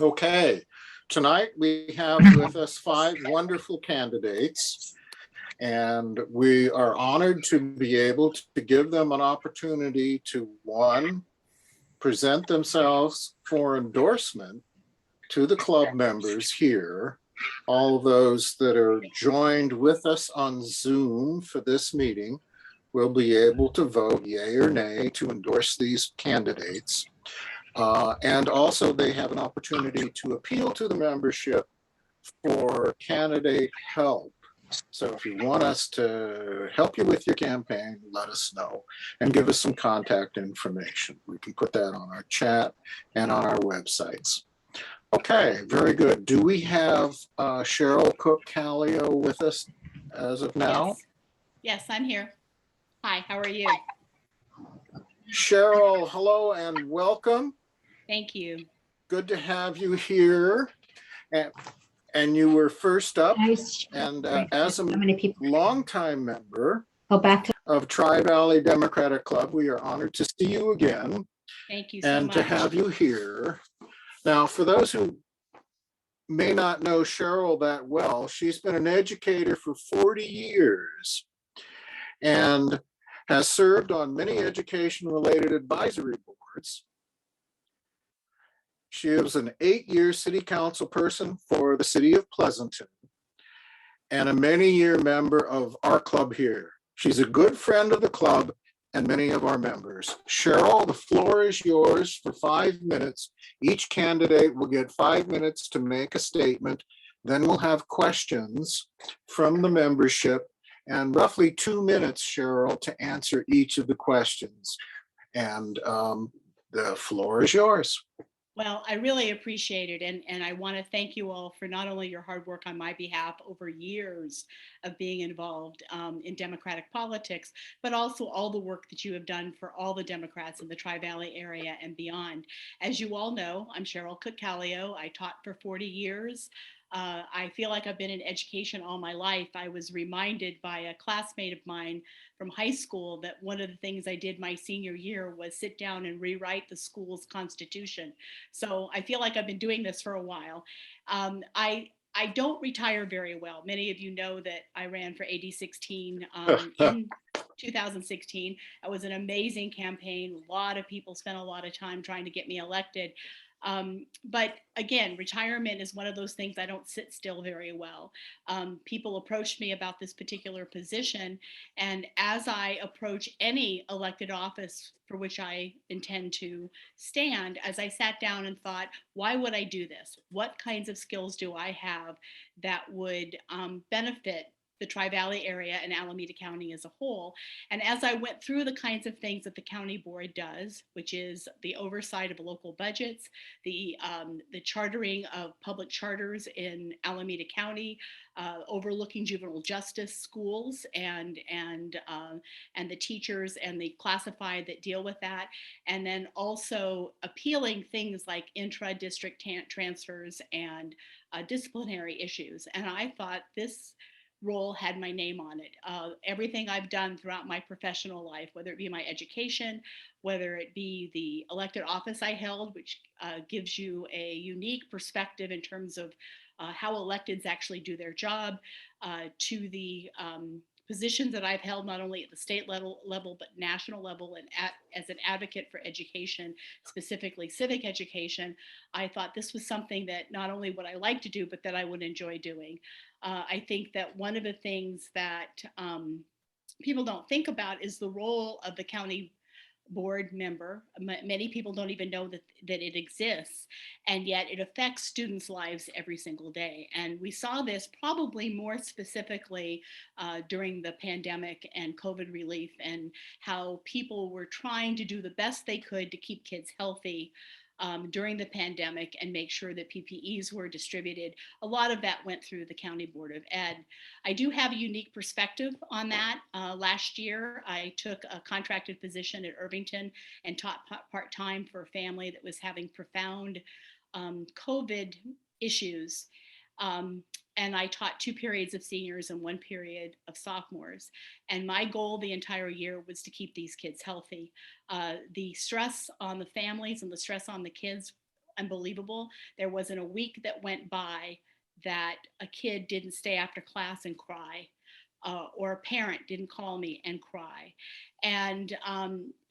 Okay, tonight we have with us five wonderful candidates, and we are honored to be able to give them an opportunity to, one, present themselves for endorsement to the club members here. All those that are joined with us on Zoom for this meeting will be able to vote yay or nay to endorse these candidates. And also they have an opportunity to appeal to the membership for candidate help. So if you want us to help you with your campaign, let us know and give us some contact information. We can put that on our chat and on our websites. Okay, very good. Do we have Cheryl Cook-Kallio with us as of now? Yes, I'm here. Hi, how are you? Cheryl, hello and welcome. Thank you. Good to have you here. And you were first up, and as a longtime member of Tri-Valley Democratic Club, we are honored to see you again. Thank you so much. And to have you here. Now, for those who may not know Cheryl that well, she's been an educator for 40 years and has served on many education-related advisory boards. She was an 8-year city council person for the city of Pleasanton and a many-year member of our club here. She's a good friend of the club and many of our members. Cheryl, the floor is yours for 5 minutes. Each candidate will get 5 minutes to make a statement. Then we'll have questions from the membership and roughly 2 minutes, Cheryl, to answer each of the questions. And the floor is yours. Well, I really appreciate it. And I want to thank you all for not only your hard work on my behalf over years of being involved in Democratic politics, but also all the work that you have done for all the Democrats in the Tri-Valley area and beyond. As you all know, I'm Cheryl Cook-Kallio. I taught for 40 years. I feel like I've been in education all my life. I was reminded by a classmate of mine from high school that one of the things I did my senior year was sit down and rewrite the school's constitution. So I feel like I've been doing this for a while. I don't retire very well. Many of you know that I ran for AD 16 in 2016. It was an amazing campaign. A lot of people spent a lot of time trying to get me elected. But again, retirement is one of those things I don't sit still very well. People approached me about this particular position, and as I approach any elected office for which I intend to stand, as I sat down and thought, why would I do this? What kinds of skills do I have that would benefit the Tri-Valley area and Alameda County as a whole? And as I went through the kinds of things that the county board does, which is the oversight of local budgets, the chartering of public charters in Alameda County, overlooking juvenile justice schools and the teachers and the classified that deal with that, and then also appealing things like intra-district transfers and disciplinary issues. And I thought this role had my name on it. Everything I've done throughout my professional life, whether it be my education, whether it be the elected office I held, which gives you a unique perspective in terms of how electeds actually do their job, to the positions that I've held not only at the state level but national level, and as an advocate for education, specifically civic education. I thought this was something that not only would I like to do, but that I would enjoy doing. I think that one of the things that people don't think about is the role of the county board member. Many people don't even know that it exists, and yet it affects students' lives every single day. And we saw this probably more specifically during the pandemic and COVID relief, and how people were trying to do the best they could to keep kids healthy during the pandemic and make sure that PPEs were distributed. A lot of that went through the County Board of Ed. I do have a unique perspective on that. Last year, I took a contracted position at Irvington and taught part-time for a family that was having profound COVID issues. And I taught 2 periods of seniors and 1 period of sophomores. And my goal the entire year was to keep these kids healthy. The stress on the families and the stress on the kids unbelievable. There wasn't a week that went by that a kid didn't stay after class and cry, or a parent didn't call me and cry. And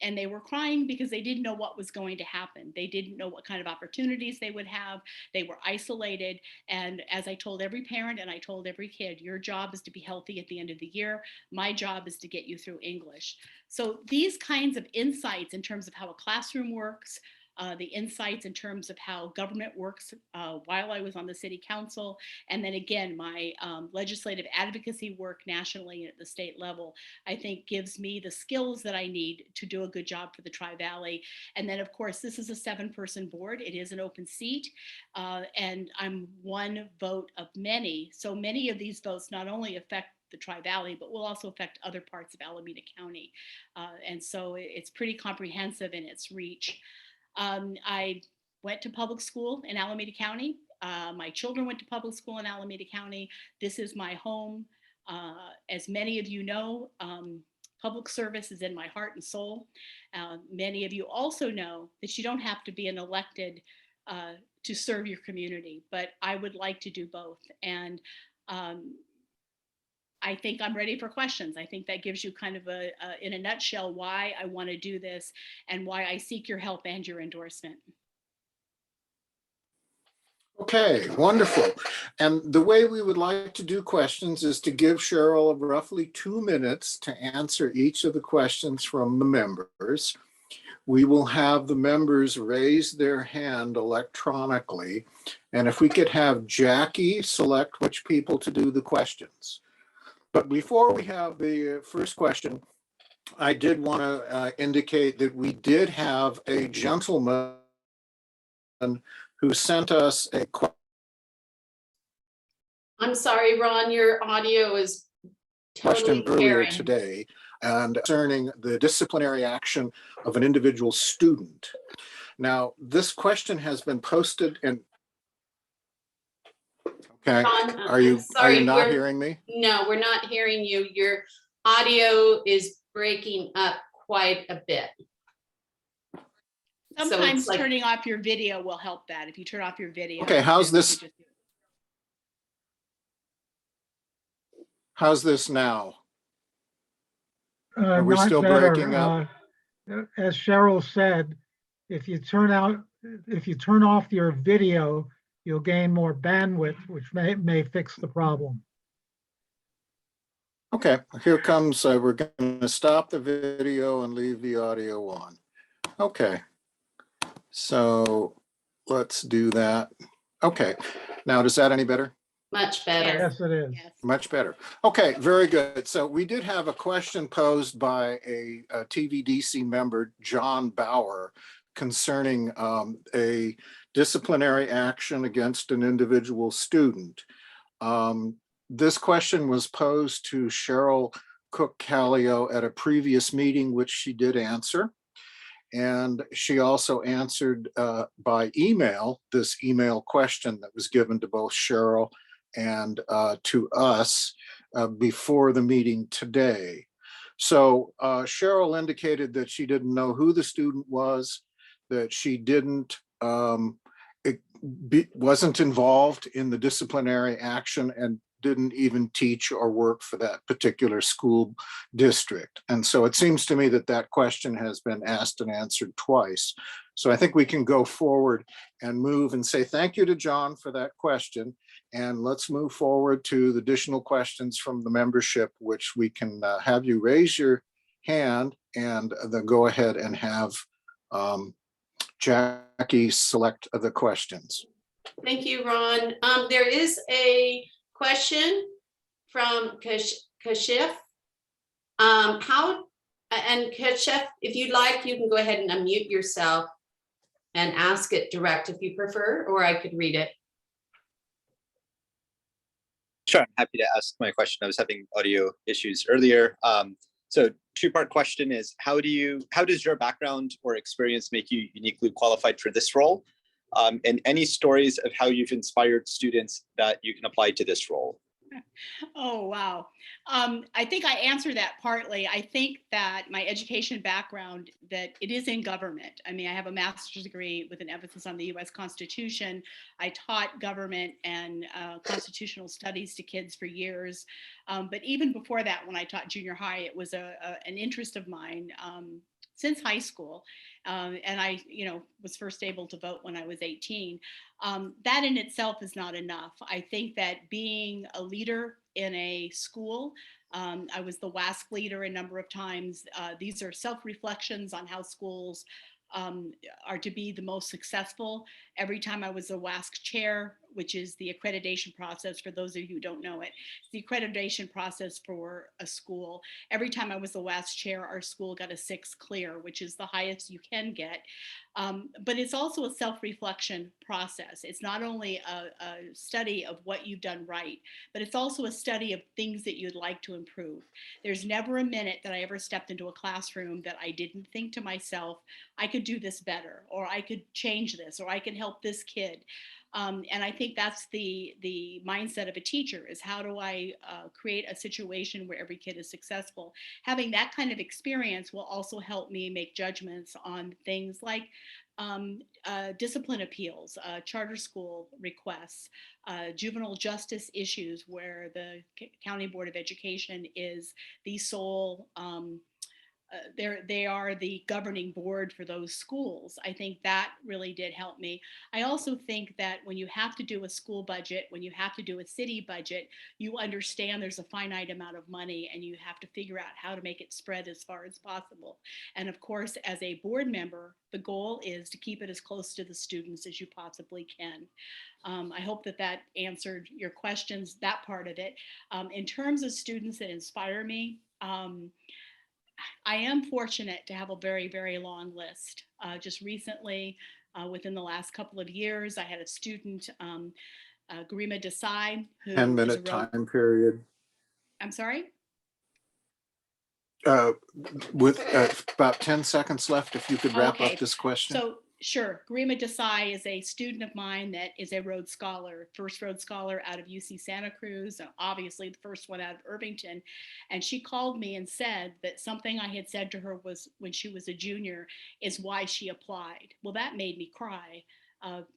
they were crying because they didn't know what was going to happen. They didn't know what kind of opportunities they would have. They were isolated. And as I told every parent and I told every kid, your job is to be healthy at the end of the year. My job is to get you through English. So these kinds of insights in terms of how a classroom works, the insights in terms of how government works while I was on the city council. And then again, my legislative advocacy work nationally and at the state level, I think gives me the skills that I need to do a good job for the Tri-Valley. And then of course, this is a 7-person board. It is an open seat. And I'm one vote of many. So many of these votes not only affect the Tri-Valley, but will also affect other parts of Alameda County. And so it's pretty comprehensive in its reach. I went to public school in Alameda County. My children went to public school in Alameda County. This is my home. As many of you know, public service is in my heart and soul. Many of you also know that you don't have to be an elected to serve your community, but I would like to do both. And I think I'm ready for questions. I think that gives you kind of in a nutshell, why I want to do this and why I seek your help and your endorsement. Okay, wonderful. And the way we would like to do questions is to give Cheryl roughly 2 minutes to answer each of the questions from the members. We will have the members raise their hand electronically. And if we could have Jackie select which people to do the questions. But before we have the first question, I did want to indicate that we did have a gentleman who sent us a question. I'm sorry, Ron, your audio is totally Earlier tearing. today, and concerning the disciplinary action of an individual student. Now, this question has been posted in. Okay, Ron, are you not hearing me? No, we're not hearing you. Your audio is breaking up quite a bit. Sometimes so turning off your video will help that. If you turn off your video. Okay, how's this? How's this now? Are we still better. Breaking up? As Cheryl said, if you turn off your video, you'll gain more bandwidth, which may fix the problem. Okay, here comes, we're going to stop the video and leave the audio on. Okay, so let's do that. Okay, now does that any better? Much better. Yes, it is. Yes. Much better. Okay, very good. So we did have a question posed by a TVDC member, John Bauer, concerning a disciplinary action against an individual student. This question was posed to Cheryl Cook-Kallio at a previous meeting, which she did answer. And she also answered by email this email question that was given to both Cheryl and to us before the meeting today. So Cheryl indicated that she didn't know who the student was, that she wasn't involved in the disciplinary action and didn't even teach or work for that particular school district. And so it seems to me that that question has been asked and answered twice. So I think we can go forward and move and say thank you to John for that question. And let's move forward to the additional questions from the membership, which we can have you raise your hand and then go ahead and have Jackie select the questions. Thank you, Ron. There is a question from Kashif. Kashif, if you'd like, you can go ahead and unmute yourself and ask it direct if you prefer, or I could read it. Sure, I'm happy to ask my question. I was having audio issues earlier. So two-part question is, how does your background or experience make you uniquely qualified for this role? And any stories of how you've inspired students that you can apply to this role? Oh, wow. I think I answered that partly. I think that my education background, that it is in government. I mean, I have a master's degree with an emphasis on the US Constitution. I taught government and constitutional studies to kids for years. But even before that, when I taught junior high, it was an interest of mine since high school. And I, was first able to vote when I was 18. That in itself is not enough. I think that being a leader in a school, I was the WASC leader a number of times. These are self-reflections on how schools are to be the most successful. Every time I was a WASC chair, which is the accreditation process, for those of you who don't know it, it's the accreditation process for a school. Every time I was the WASC chair, our school got a 6 clear, which is the highest you can get. But it's also a self-reflection process. It's not only a study of what you've done right, but it's also a study of things that you'd like to improve. There's never a minute that I ever stepped into a classroom that I didn't think to myself, I could do this better, or I could change this, or I can help this kid. And I think that's the mindset of a teacher, is how do I create a situation where every kid is successful? Having that kind of experience will also help me make judgments on things like discipline appeals, charter school requests, juvenile justice issues where the County Board of Education is the sole they are the governing board for those schools. I think that really did help me. I also think that when you have to do a school budget, when you have to do a city budget, you understand there's a finite amount of money and you have to figure out how to make it spread as far as possible. And of course, as a board member, the goal is to keep it as close to the students as you possibly can. I hope that that answered your questions, that part of it. In terms of students that inspire me, I am fortunate to have a very, very long list. Just recently, within the last couple of years, I had a student, Garima Desai, who 10-minute time period. I'm sorry? With about 10 seconds left, if you could wrap Okay. up this question. So sure, Garima Desai is a student of mine that is a Rhodes Scholar, first Rhodes Scholar out of UC Santa Cruz, and obviously the first one out of Irvington. And she called me and said that something I had said to her was when she was a junior is why she applied. Well, that made me cry.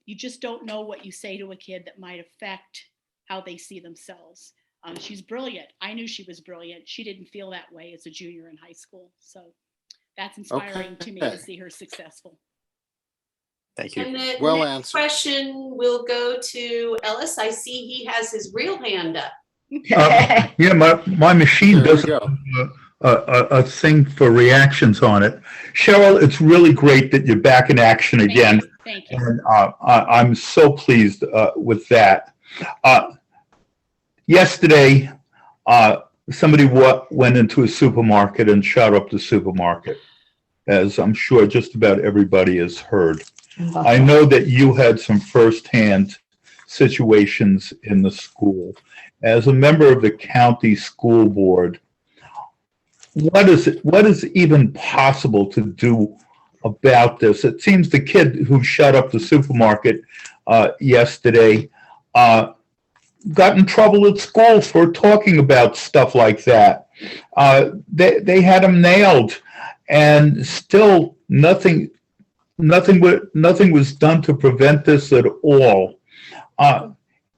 You just don't know what you say to a kid that might affect how they see themselves. She's brilliant. I knew she was brilliant. She didn't feel that way as a junior in high school. So that's inspiring to me to see her successful. Thank you. And the Well next answered. question will go to Ellis. I see he has his real hand up. Yeah, my machine There we doesn't go. have a thing for reactions on it. Cheryl, it's really great that you're back in action again. Thank you. And I'm so pleased with that. Yesterday, somebody went into a supermarket and shot up the supermarket, as I'm sure just about everybody has heard. I know that you had some firsthand situations in the school. As a member of the county school board, what is even possible to do about this? It seems the kid who shut up the supermarket yesterday got in trouble at school for talking about stuff like that. They had him nailed, and still nothing was done to prevent this at all.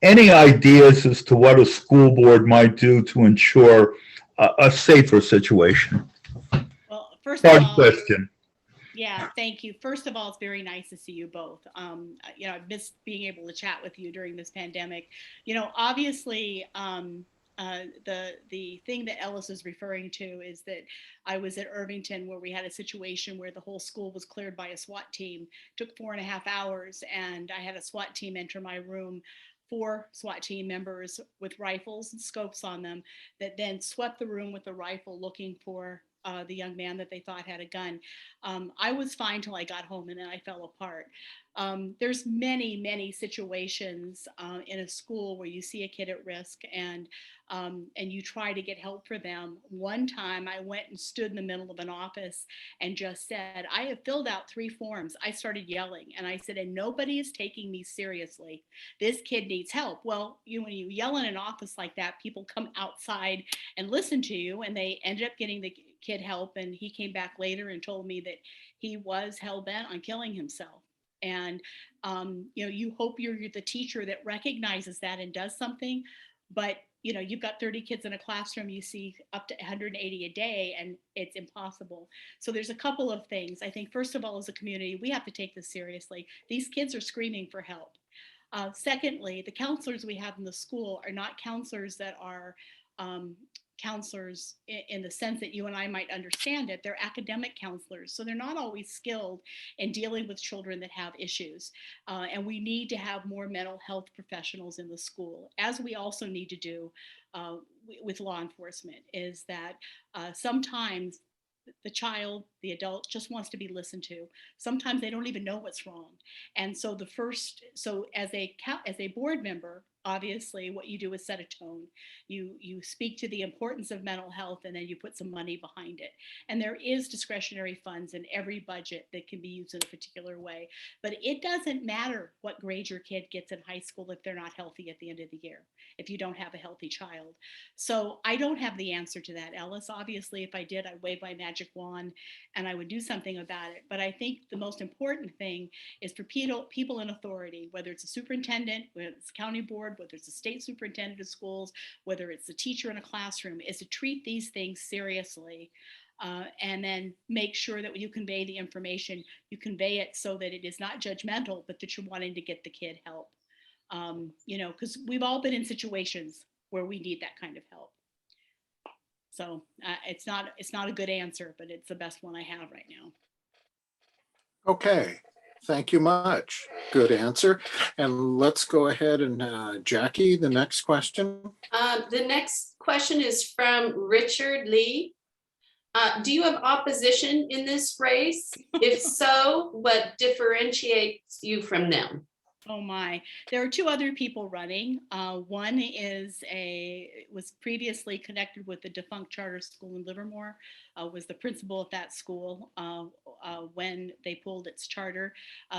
Any ideas as to what a school board might do to ensure a safer situation? Well, first of Hard all, question. yeah, thank you. First of all, it's very nice to see you both. I've missed being able to chat with you during this pandemic. Obviously, the thing that Ellis is referring to is that I was at Irvington where we had a situation where the whole school was cleared by a SWAT team. Took 4.5 hours, and I had a SWAT team enter my room. 4 SWAT team members with rifles and scopes on them that then swept the room with a rifle looking for the young man that they thought had a gun. I was fine till I got home, and then I fell apart. There's many situations in a school where you see a kid at risk, and you try to get help for them. One time I went and stood in the middle of an office and just said, I have filled out 3 forms. I started yelling, and I said, and nobody is taking me seriously. This kid needs help. Well, when you yell in an office like that, people come outside and listen to you, and they ended up getting the kid help. And he came back later and told me that he was hell-bent on killing himself. And you hope you're the teacher that recognizes that and does something. But you've got 30 kids in a classroom, you see up to 180 a day, and it's impossible. So there's a couple of things. I think, first of all, as a community, we have to take this seriously. These kids are screaming for help. Secondly, the counselors we have in the school are not counselors that are counselors in the sense that you and I might understand it. They're academic counselors, so they're not always skilled in dealing with children that have issues. And we need to have more mental health professionals in the school, as we also need to do with law enforcement, is that sometimes the child, the adult, just wants to be listened to. Sometimes they don't even know what's wrong. And so as a board member, obviously what you do is set a tone. You speak to the importance of mental health, and then you put some money behind it. And there is discretionary funds in every budget that can be used in a particular way. But it doesn't matter what grade your kid gets in high school if they're not healthy at the end of the year, if you don't have a healthy child. So I don't have the answer to that, Ellis. Obviously, if I did, I'd wave my magic wand and I would do something about it. But I think the most important thing is for people in authority, whether it's a superintendent, whether it's a county board, whether it's a state superintendent of schools, whether it's a teacher in a classroom, is to treat these things seriously. And then make sure that when you convey the information, you convey it so that it is not judgmental, but that you're wanting to get the kid help. Because we've all been in situations where we need that kind of help. So it's not a good answer, but it's the best one I have right now. Okay, thank you much. Good answer. And let's go ahead and Jackie, the next question. The next question is from Richard Lee. Do you have opposition in this race? If so, what differentiates you from them? Oh my, there are 2 other people running. One was previously connected with the defunct charter school in Livermore, was the principal at that school when they pulled its charter.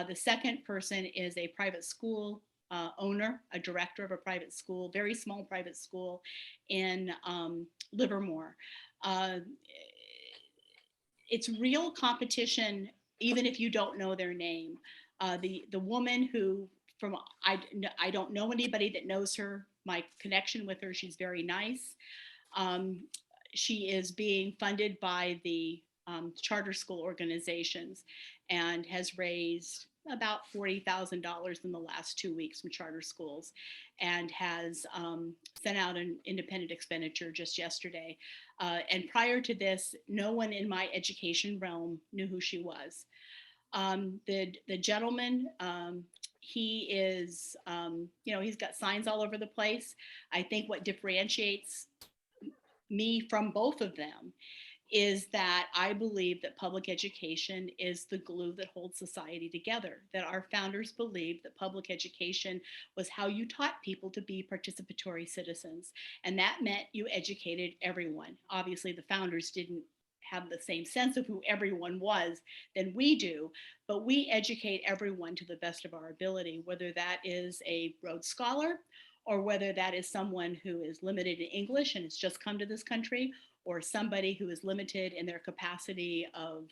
The second person is a private school owner, a director of a private school, very small private school in Livermore. It's real competition, even if you don't know their name. The woman who, I don't know anybody that knows her. My connection with her, she's very nice. She is being funded by the charter school organizations and has raised about $40,000 in the last 2 weeks from charter schools, and has sent out an independent expenditure just yesterday. And prior to this, no one in my education realm knew who she was. The gentleman, he is, he's got signs all over the place. I think what differentiates me from both of them is that I believe that public education is the glue that holds society together, that our founders believed that public education was how you taught people to be participatory citizens. And that meant you educated everyone. Obviously, the founders didn't have the same sense of who everyone was than we do, but we educate everyone to the best of our ability, whether that is a Rhodes Scholar, or whether that is someone who is limited in English and has just come to this country, or somebody who is limited in their capacity of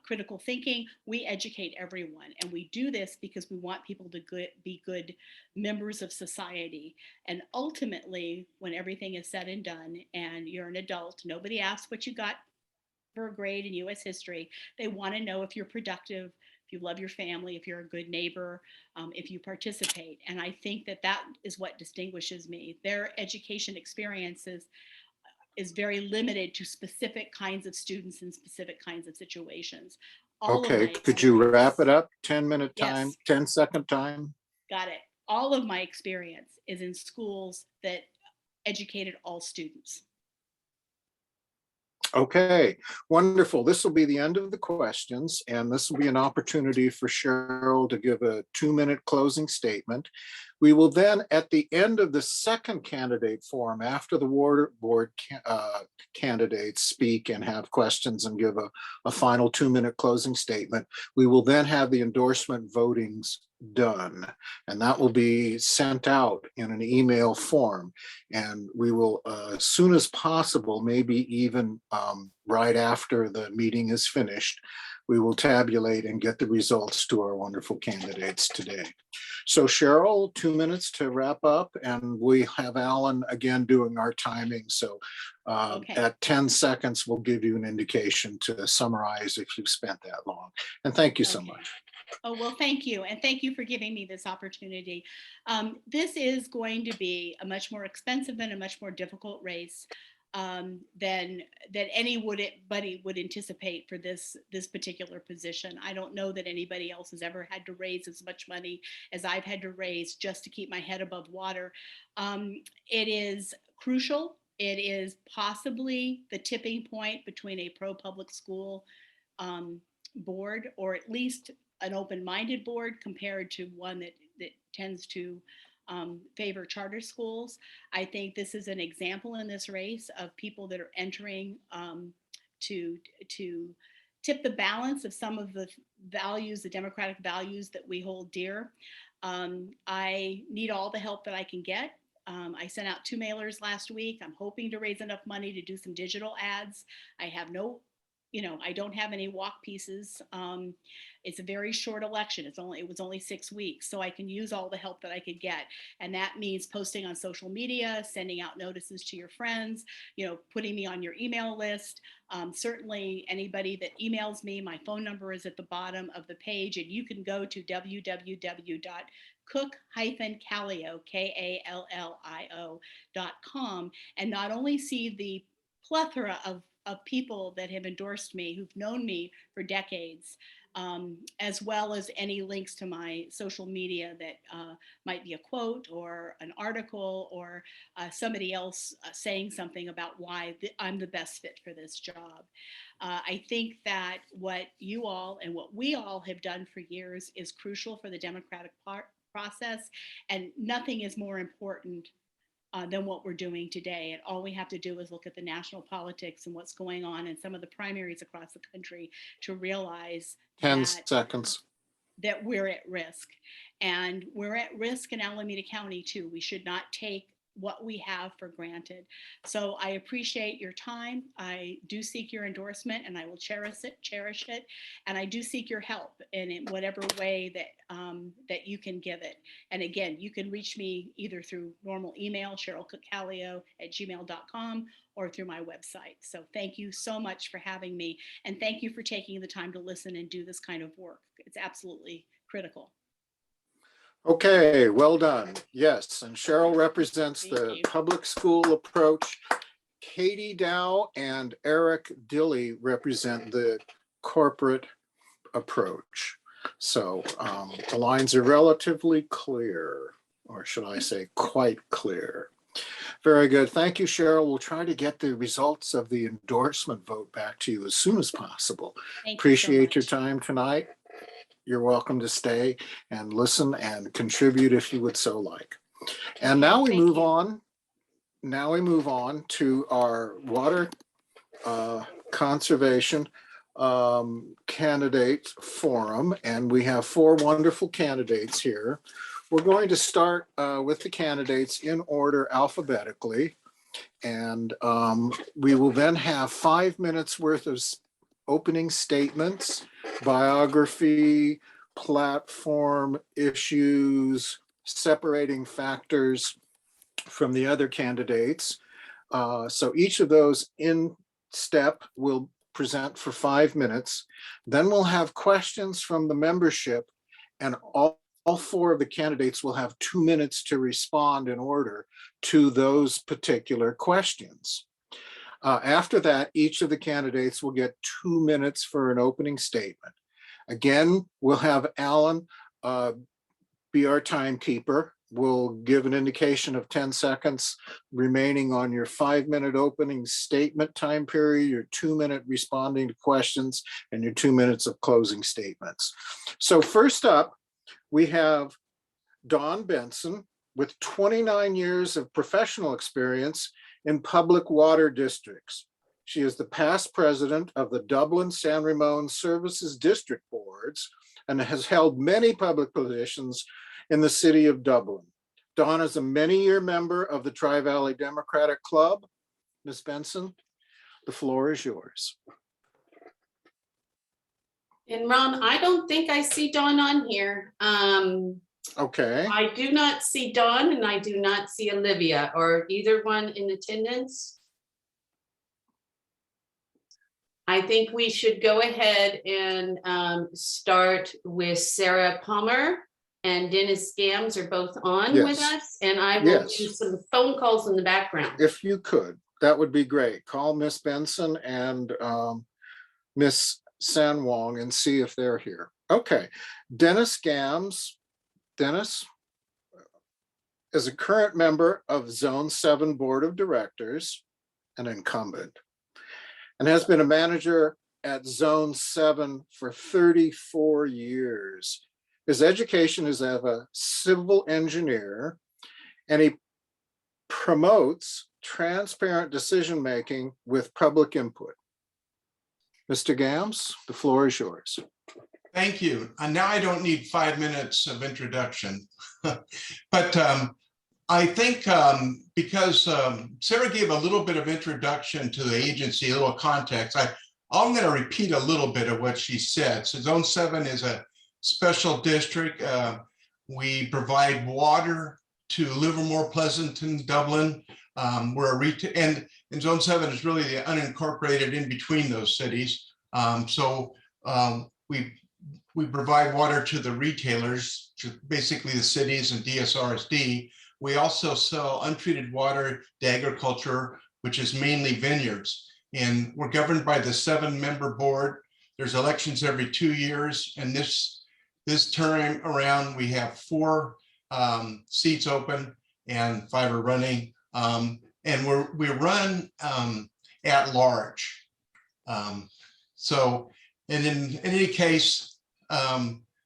critical thinking. We educate everyone, and we do this because we want people to be good members of society. And ultimately, when everything is said and done and you're an adult, nobody asks what you got for a grade in US history. They want to know if you're productive, if you love your family, if you're a good neighbor, if you participate. And I think that is what distinguishes me. Their education experiences is very limited to specific kinds of students in specific kinds of situations. Okay, could you wrap it up? 10-minute time, Yes. 10-second time? Got it. All of my experience is in schools that educated all students. Okay, wonderful. This will be the end of the questions, and this will be an opportunity for Cheryl to give a 2-minute closing statement. We will then, at the end of the second candidate forum, after the board candidates speak and have questions and give a final 2-minute closing statement, we will then have the endorsement votings done, and that will be sent out in an email form. And we will, as soon as possible, maybe even right after the meeting is finished, we will tabulate and get the results to our wonderful candidates today. So Cheryl, 2 minutes to wrap up, and we have Alan again doing our timing. So Okay. at 10 seconds, we'll give you an indication to summarize if you've spent that long. And thank you so Okay. much. Oh, well, thank you. And thank you for giving me this opportunity. This is going to be a much more expensive and a much more difficult race than anybody would anticipate for this particular position. I don't know that anybody else has ever had to raise as much money as I've had to raise just to keep my head above water. It is crucial. It is possibly the tipping point between a pro-public school board, or at least an open-minded board, compared to one that tends to favor charter schools. I think this is an example in this race of people that are entering to tip the balance of some of the values, the democratic values that we hold dear. I need all the help that I can get. I sent out 2 mailers last week. I'm hoping to raise enough money to do some digital ads. I have I don't have any walk pieces. It's a very short election. It was only 6 weeks, so I can use all the help that I could get. And that means posting on social media, sending out notices to your friends, putting me on your email list. Certainly anybody that emails me, my phone number is at the bottom of the page, and you can go to www.Cook-Kallio, Kallio.com, and not only see the plethora of people that have endorsed me, who've known me for decades, as well as any links to my social media that might be a quote or an article or somebody else saying something about why I'm the best fit for this job. I think that what you all and what we all have done for years is crucial for the democratic process, and nothing is more important than what we're doing today. And all we have to do is look at the national politics and what's going on in some of the primaries across the country to realize 10 seconds. that we're at risk. And we're at risk in Alameda County too. We should not take what we have for granted. So I appreciate your time. I do seek your endorsement, and I will cherish it. And I do seek your help in whatever way that you can give it. And again, you can reach me either through normal email, CherylCook-Kallio@gmail.com, or through my website. So thank you so much for having me. And thank you for taking the time to listen and do this kind of work. It's absolutely critical. Okay, well done. Yes, and Cheryl represents Thank the you. public school approach. Katie Dow and Eric Dilley represent the corporate approach. So the lines are relatively clear, or should I say quite clear. Very good. Thank you, Cheryl. We'll try to get the results of the endorsement vote back to you as soon as possible. Thank you so Appreciate your much. time tonight. You're welcome to stay and listen and contribute if you would so like. And now we Thank move you. on. Now we move on to our water conservation candidate forum. And we have 4 wonderful candidates here. We're going to start with the candidates in order alphabetically. And we will then have 5 minutes worth of opening statements, biography, platform, issues, separating factors from the other candidates. So each of those in step will present for 5 minutes. Then we'll have questions from the membership, and all 4 of the candidates will have 2 minutes to respond in order to those particular questions. After that, each of the candidates will get 2 minutes for an opening statement. Again, we'll have Alan be our timekeeper. will give an indication of 10 seconds remaining on your 5-minute opening statement time period, your 2-minute responding to questions, and your 2 minutes of closing statements. So first up, we have Dawn Benson with 29 years of professional experience in public water districts. She is the past president of the Dublin San Ramon Services District Boards and has held many public positions in the city of Dublin. Dawn is a many-year member of the Tri-Valley Democratic Club. Ms. Benson, the floor is yours. And Ron, I don't think I see Dawn on here. Okay, I do not see Dawn and I do not see Olivia, or either one in attendance. I think we should go ahead and start with Sarah Palmer and Dennis Gambs are both on with Yes. us. And I will Yes. do some phone calls in the background. if you could, that would be great. Call Miss Benson and Miss Sanwong and see if they're here. Okay, Dennis Gambs. Dennis is a current member of Zone 7 Board of Directors, an incumbent, and has been a manager at Zone 7 for 34 years. His education is as a civil engineer, and he promotes transparent decision-making with public input. Mr. Gambs, the floor is yours. Thank you. And now I don't need 5 minutes of introduction. But I think because Sarah gave a little bit of introduction to the agency, a little context, I'm going to repeat a little bit of what she said. So Zone 7 is a special district. We provide water to Livermore, Pleasanton, Dublin. We're a retail, and Zone 7 is really the unincorporated in between those cities. We provide water to the retailers, to basically the cities and DSRSD. We also sell untreated water to agriculture, which is mainly vineyards. And we're governed by the 7-member board. There's elections every 2 years. And this term around, we have 4 seats open and 5 are running. And we run at large. And in any case,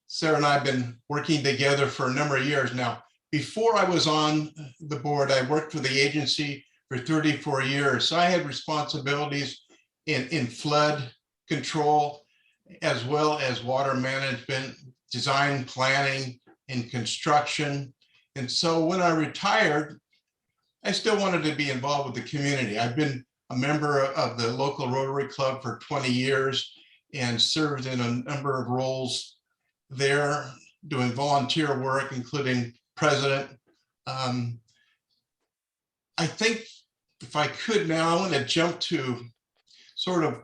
Sarah and I have been working together for a number of years now. Before I was on the board, I worked for the agency for 34 years. So I had responsibilities in flood control, as well as water management, design, planning, and construction. And so when I retired, I still wanted to be involved with the community. I've been a member of the local Rotary Club for 20 years and served in a number of roles there, doing volunteer work, including president. I think if I could now, I want to jump to sort of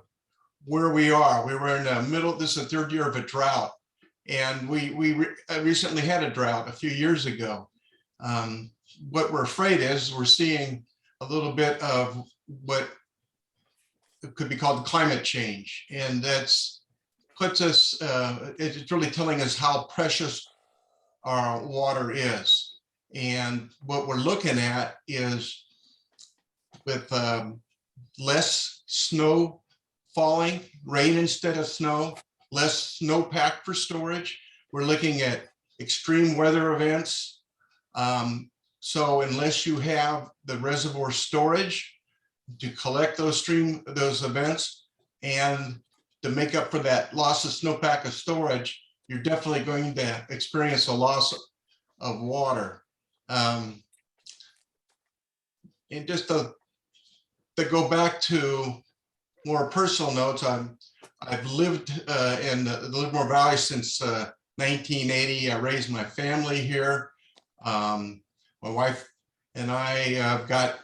where we are. We were in the middle, this is the 3rd year of a drought, and we recently had a drought a few years ago. What we're afraid is we're seeing a little bit of what could be called climate change. And that's puts us, it's really telling us how precious our water is. And what we're looking at is with less snow falling, rain instead of snow, less snowpack for storage. We're looking at extreme weather events. So unless you have the reservoir storage to collect those events and to make up for that loss of snowpack of storage, you're definitely going to experience a loss of water. And just to go back to more personal notes, I've lived in the Livermore Valley since 1980. I raised my family here. My wife and I have got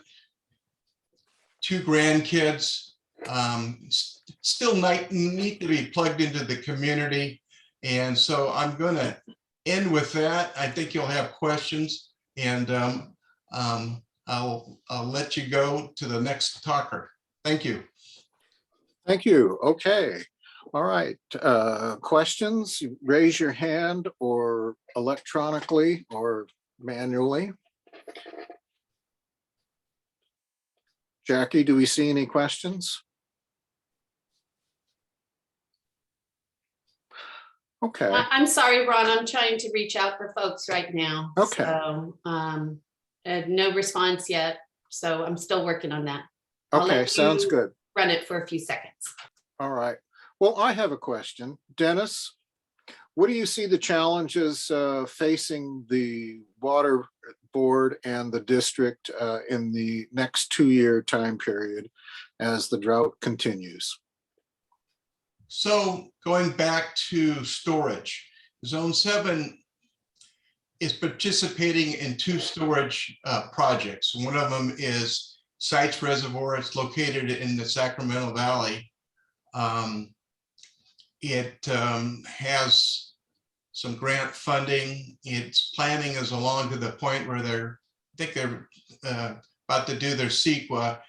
2 grandkids. Still need to be plugged into the community. And so I'm going to end with that. I think you'll have questions, and I'll let you go to the next talker. Thank you. Thank you. Okay. All right. Questions, raise your hand or electronically or manually. Jackie, do we see any questions? Okay, I'm sorry, Ron, I'm trying to reach out for folks right now. Okay. So, no response yet, so I'm still working on that. I'll okay, let sounds you good. Run it for a few seconds. All right. Well, I have a question. Dennis, what do you see the challenges facing the water board and the district in the next 2-year time period as the drought continues? So going back to storage, Zone 7 is participating in 2 storage projects. One of them is Sites Reservoir. It's located in the Sacramento Valley. It has some grant funding. Its planning is along to the point where I think they're about to do their CEQA.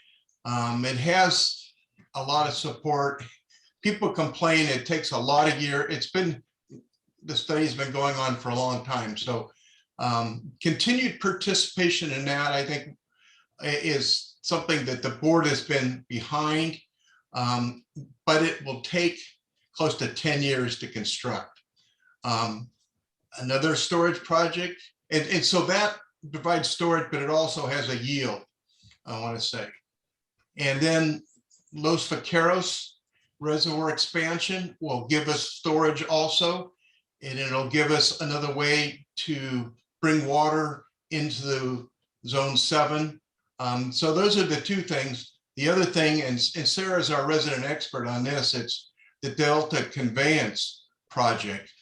It has a lot of support. People complain it takes a lot of years. The study's been going on for a long time. So continued participation in that, I think, is something that the board has been behind, but it will take close to 10 years to construct. Another storage project, and so that provides storage, but it also has a yield, I want to say. And then Los Vaqueros Reservoir expansion will give us storage also, and it'll give us another way to bring water into Zone 7. So those are the 2 things. The other thing, and Sarah's our resident expert on this, it's the Delta Conveyance Project.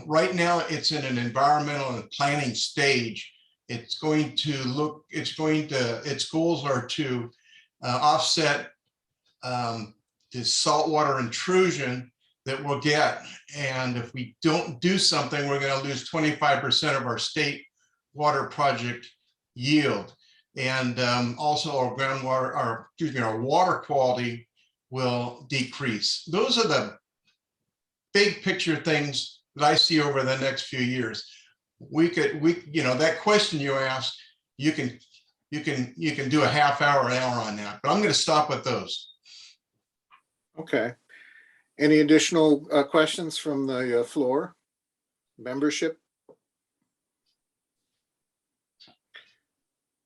Right now, it's in an environmental and planning stage. Its goals are to offset the saltwater intrusion that we'll get. And if we don't do something, we're going to lose 25% of our state water project yield. And also our groundwater, our water quality will decrease. Those are the big picture things that I see over the next few years. That question you asked, you can do a half hour, an hour on that, but I'm going to stop with those. Okay. Any additional questions from the floor? Membership?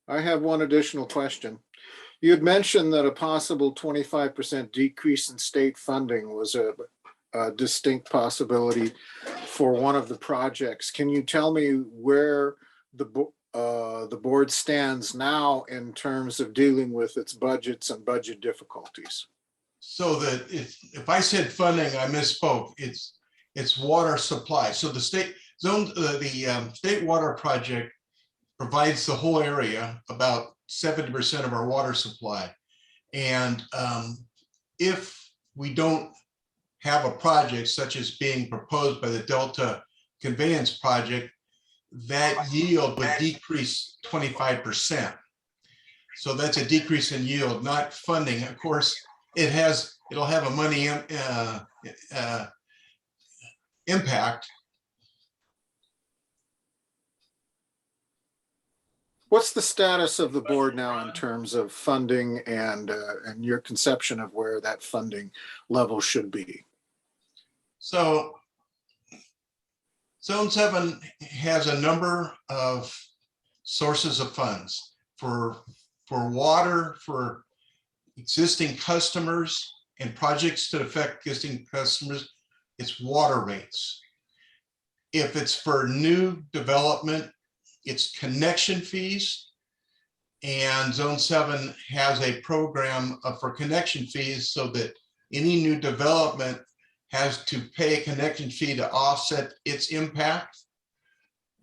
I have one additional question. You had mentioned that a possible 25% decrease in state funding was a distinct possibility for one of the projects. Can you tell me where the board stands now in terms of dealing with its budgets and budget difficulties? So that if I said funding, I misspoke. It's water supply. So the state water project provides the whole area about 70% of our water supply. And if we don't have a project such as being proposed by the Delta Conveyance Project, that yield would decrease 25%. So that's a decrease in yield, not funding. Of course, it'll have a money impact. What's the status of the board now in terms of funding and your conception of where that funding level should be? So Zone 7 has a number of sources of funds for water, for existing customers and projects that affect existing customers. It's water rates. If it's for new development, it's connection fees. And Zone 7 has a program for connection fees so that any new development has to pay a connection fee to offset its impact.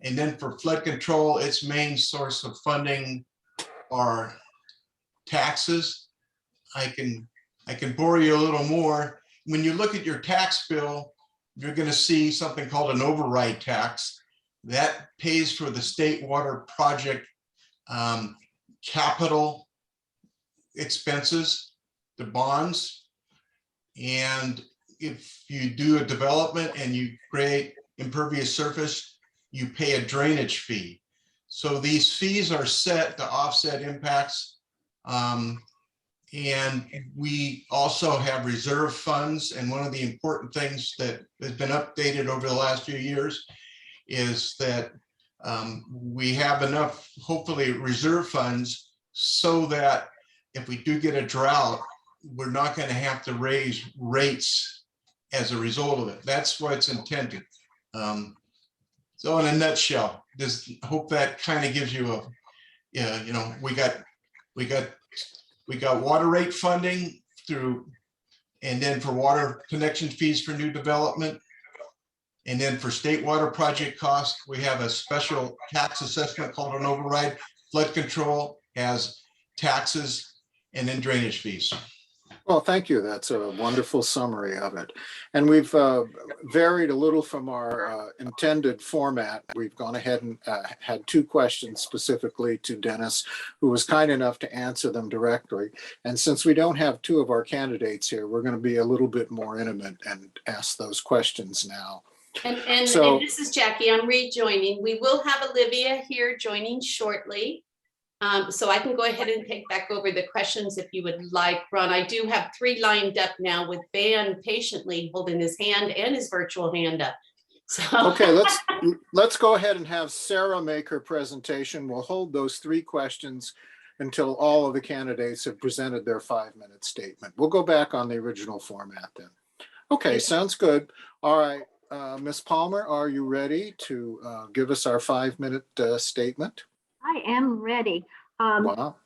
And then for flood control, its main source of funding are taxes. I can bore you a little more. When you look at your tax bill, you're going to see something called an override tax that pays for the state water project capital expenses, the bonds. And if you do a development and you create impervious surface, you pay a drainage fee. So these fees are set to offset impacts. And we also have reserve funds. And one of the important things that has been updated over the last few years is that we have enough, hopefully, reserve funds so that if we do get a drought, we're not going to have to raise rates as a result of it. That's what's intended. So in a nutshell, just hope that kind of gives you a, yeah, you know, we got water rate funding through, and then for water connection fees for new development. And then for state water project costs, we have a special tax assessment called an override. Flood control has taxes and then drainage fees. Well, thank you. That's a wonderful summary of it. And we've varied a little from our intended format. We've gone ahead and had two questions specifically to Dennis, who was kind enough to answer them directly. And since we don't have two of our candidates here, we're going to be a little bit more intimate and ask those questions now. And this is Jackie, I'm rejoining. We will have Olivia here joining shortly. So I can go ahead and take back over the questions if you would like, Ron. I do have 3 lined up now with Van patiently holding his hand and his virtual hand up. So. Okay, let's go ahead and have Sarah make her presentation. We'll hold those 3 questions until all of the candidates have presented their 5-minute statement. We'll go back on the original format then. Okay, sounds good. All right, Ms. Palmer, are you ready to give us our 5-minute statement? I am ready. Wow.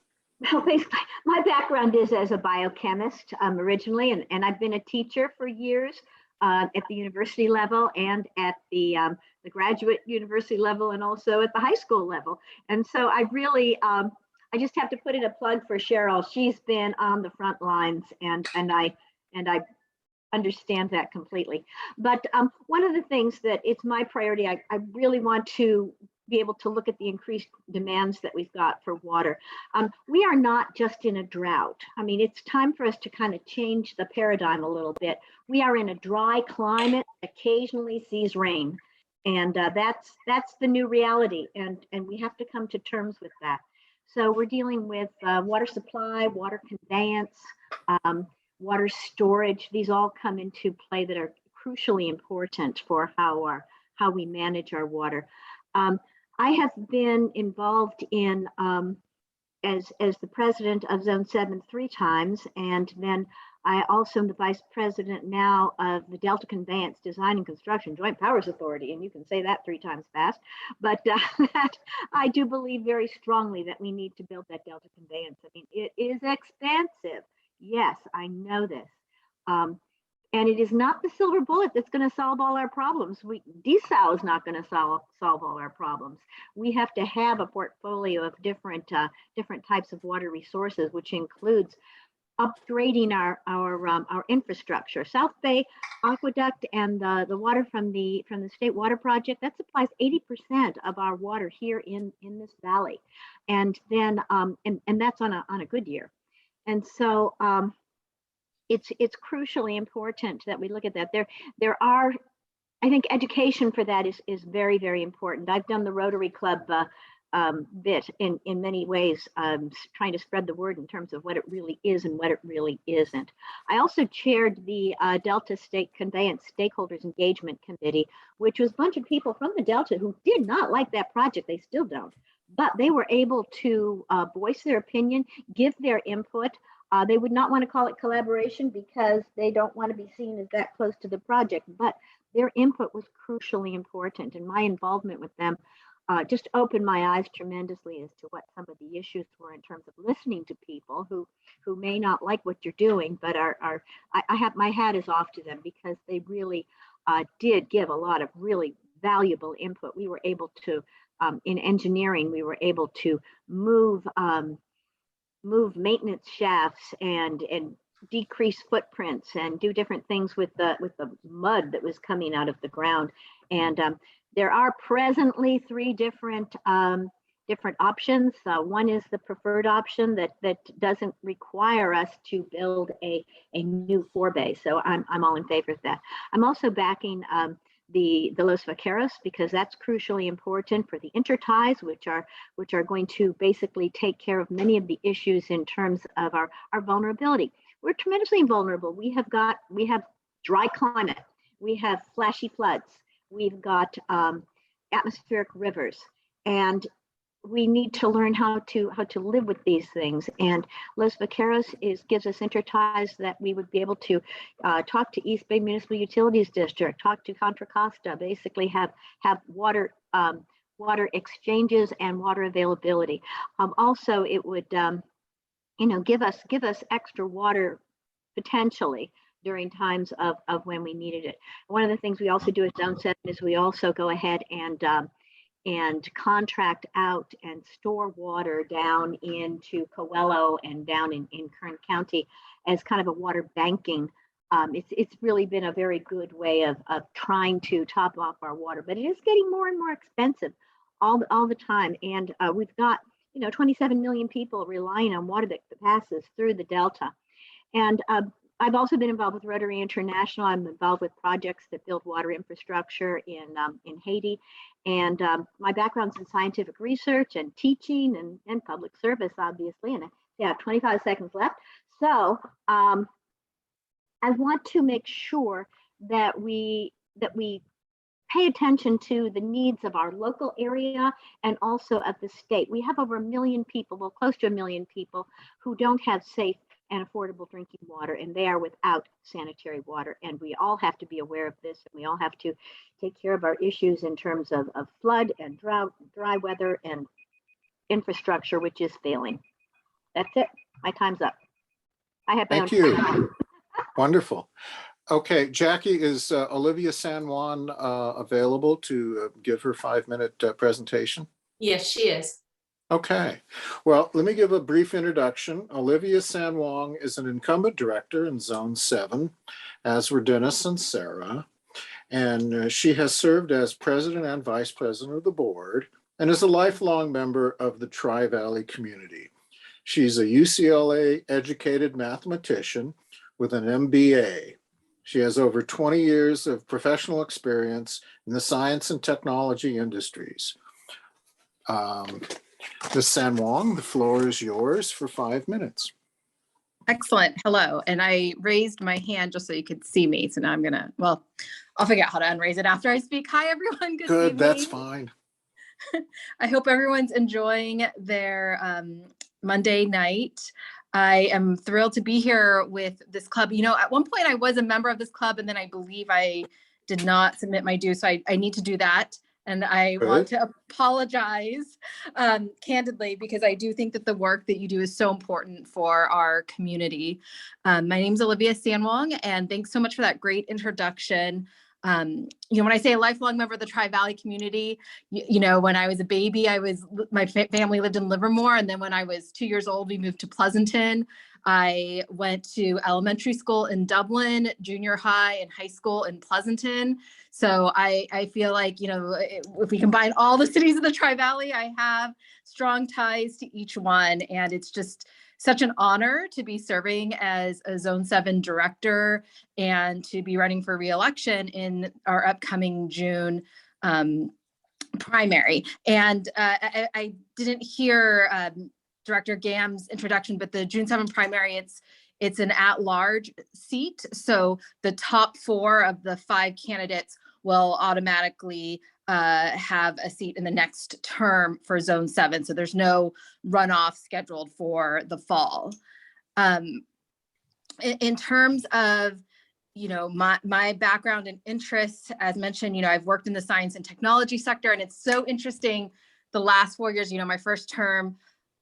Well, basically, my background is as a biochemist originally, and I've been a teacher for years at the university level and at the graduate university level and also at the high school level. And so I really, I just have to put in a plug for Cheryl. She's been on the front lines, and I understand that completely. But one of the things that it's my priority, I really want to be able to look at the increased demands that we've got for water. We are not just in a drought. I mean, it's time for us to kind of change the paradigm a little bit. We are in a dry climate, occasionally sees rain. And that's the new reality. And we have to come to terms with that. So we're dealing with water supply, water conveyance, water storage. These all come into play that are crucially important for how we manage our water. I have been involved in as the president of Zone 7 3 times, and then I also am the vice president now of the Delta Conveyance Design and Construction Joint Powers Authority, and you can say that 3 times fast. But that I do believe very strongly that we need to build that Delta Conveyance. I mean, it is expensive. Yes, I know this. And it is not the silver bullet that's going to solve all our problems. Desal is not going to solve all our problems. We have to have a portfolio of different types of water resources, which includes upgrading our infrastructure. South Bay Aqueduct and the water from the State Water Project, that supplies 80% of our water here in this valley, and then and that's on a good year. And so it's crucially important that we look at that. There are, I think education for that is very, very important. I've done the Rotary Club bit in many ways, trying to spread the word in terms of what it really is and what it really isn't. I also chaired the Delta State Conveyance Stakeholders Engagement Committee, which was a bunch of people from the Delta who did not like that project. They still don't, but they were able to voice their opinion, give their input. They would not want to call it collaboration because they don't want to be seen as that close to the project, but their input was crucially important, and my involvement with them just opened my eyes tremendously as to what some of the issues were in terms of listening to people who may not like what you're doing, but I have my hat is off to them because they really did give a lot of really valuable input. We were able to, in engineering, we were able to move maintenance shafts and decrease footprints and do different things with the mud that was coming out of the ground. And there are presently 3 different options. One is the preferred option that doesn't require us to build a new forebay. So I'm all in favor of that. I'm also backing the Los Vaqueros, because that's crucially important for the interties, which are going to basically take care of many of the issues in terms of our vulnerability. We're tremendously vulnerable. We have dry climate, we have flashy floods, we've got atmospheric rivers, and we need to learn how to live with these things. And Los Vaqueros gives us interties that we would be able to talk to East Bay Municipal Utilities District, talk to Contra Costa, basically have water exchanges and water availability. Also, it would give us extra water potentially during times of when we needed it. One of the things we also do at Zone 7 is we also go ahead and contract out and store water down into Coelho and down in Kern County as kind of a water banking. It's really been a very good way of trying to top off our water, but it is getting more and more expensive all the time. And we've got 27 million people relying on water that passes through the Delta. And I've also been involved with Rotary International. I'm involved with projects that build water infrastructure in Haiti. And my background's in scientific research and teaching and public service, obviously. And I have 25 seconds left. So I want to make sure that we pay attention to the needs of our local area and also of the state. We have over 1 million people, well, close to 1 million people who don't have safe and affordable drinking water, and they are without sanitary water. And we all have to be aware of this, and we all have to take care of our issues in terms of flood and drought, dry weather, and infrastructure, which is failing. That's it. My time's up. I have. Thank you. Wonderful. Okay, Jackie, is Olivia Sanwong available to give her 5-minute presentation? Yes, she is. Okay, well, let me give a brief introduction. Olivia Sanwong is an incumbent director in Zone 7, as were Dennis and Sarah. And she has served as president and vice president of the board and is a lifelong member of the Tri-Valley community. She's a UCLA educated mathematician with an MBA. She has over 20 years of professional experience in the science and technology industries. Ms. Sanwong, the floor is yours for 5 minutes. Excellent. Hello. And I raised my hand just so you could see me. So now I'm going to, well, I'll figure out how to unraise it after I speak. Hi, everyone. Good evening. That's fine. I hope everyone's enjoying their Monday night. I am thrilled to be here with this club. At one point I was a member of this club, and then I believe I did not submit my dues. So I need to do that. And I want to apologize candidly, because I do think that the work that you do is so important for our community. My name is Olivia Sanwong, and thanks so much for that great introduction. When I say a lifelong member of the Tri-Valley community, when I was a baby, my family lived in Livermore. And then when I was 2 years old, we moved to Pleasanton. I went to elementary school in Dublin, junior high and high school in Pleasanton. So I feel like, if we combine all the cities of the Tri-Valley, I have strong ties to each one. And it's just such an honor to be serving as a Zone 7 director and to be running for re-election in our upcoming June primary. And I didn't hear Director Gambs' introduction, but the June 7 primary, it's an at-large seat. So the top 4 of the 5 candidates will automatically have a seat in the next term for Zone 7. So there's no runoff scheduled for the fall. In terms of, my background and interests, as mentioned, I've worked in the science and technology sector, and it's so interesting the last 4 years, my first term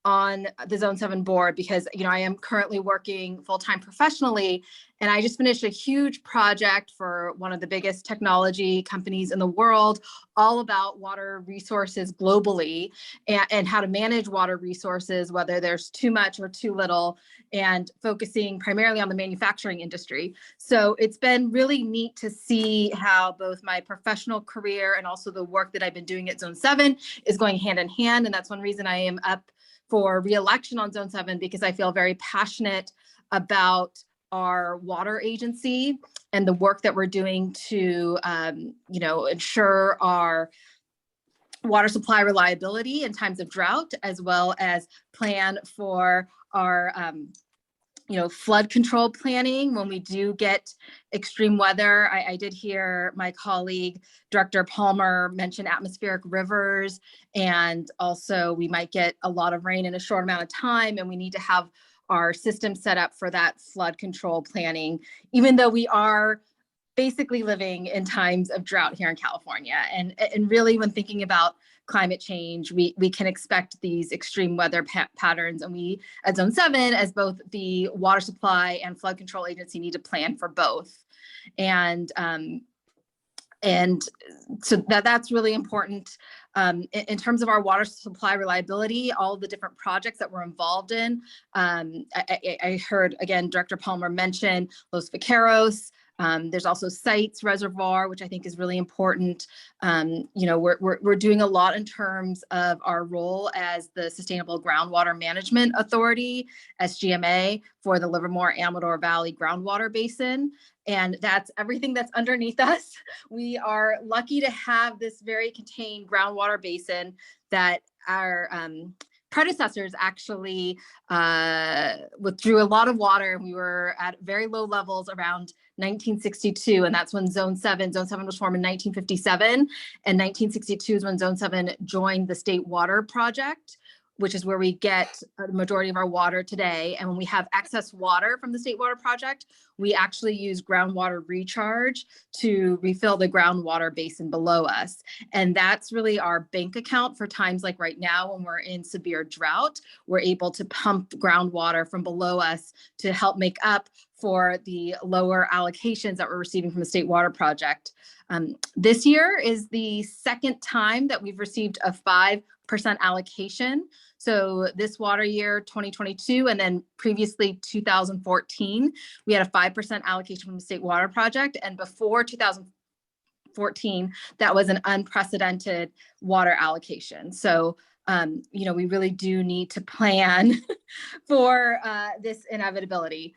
on the Zone 7 board, because, I am currently working full-time professionally, and I just finished a huge project for one of the biggest technology companies in the world, all about water resources globally and how to manage water resources, whether there's too much or too little, and focusing primarily on the manufacturing industry. So it's been really neat to see how both my professional career and also the work that I've been doing at Zone 7 is going hand in hand. And that's one reason I am up for re-election on Zone 7, because I feel very passionate about our water agency and the work that we're doing to, ensure our water supply reliability in times of drought, as well as plan for our flood control planning when we do get extreme weather. I did hear my colleague, Director Palmer, mention atmospheric rivers, and also we might get a lot of rain in a short amount of time, and we need to have our system set up for that flood control planning, even though we are basically living in times of drought here in California. And really, when thinking about climate change, we can expect these extreme weather patterns. And we at Zone 7, as both the water supply and flood control agency, need to plan for both. And so that's really important. In terms of our water supply reliability, all the different projects that we're involved in, I heard, again, Director Palmer mention Los Vaqueros. There's also Sites Reservoir, which I think is really important. We're doing a lot in terms of our role as the Sustainable Groundwater Management Authority, SGMA, for the Livermore-Amador Valley Groundwater Basin. And that's everything that's underneath us. We are lucky to have this very contained groundwater basin that our predecessors actually withdrew a lot of water. We were at very low levels around 1962, and that's when Zone 7 was formed in 1957, and 1962 is when Zone 7 joined the State Water Project, which is where we get the majority of our water today. And when we have excess water from the State Water Project, we actually use groundwater recharge to refill the groundwater basin below us. And that's really our bank account for times like right now when we're in severe drought. We're able to pump groundwater from below us to help make up for the lower allocations that we're receiving from the State Water Project. This year is the second time that we've received a 5% allocation. So this water year, 2022, and then previously 2014, we had a 5% allocation from the State Water Project. And before 2014, that was an unprecedented water allocation. So, we really do need to plan for this inevitability.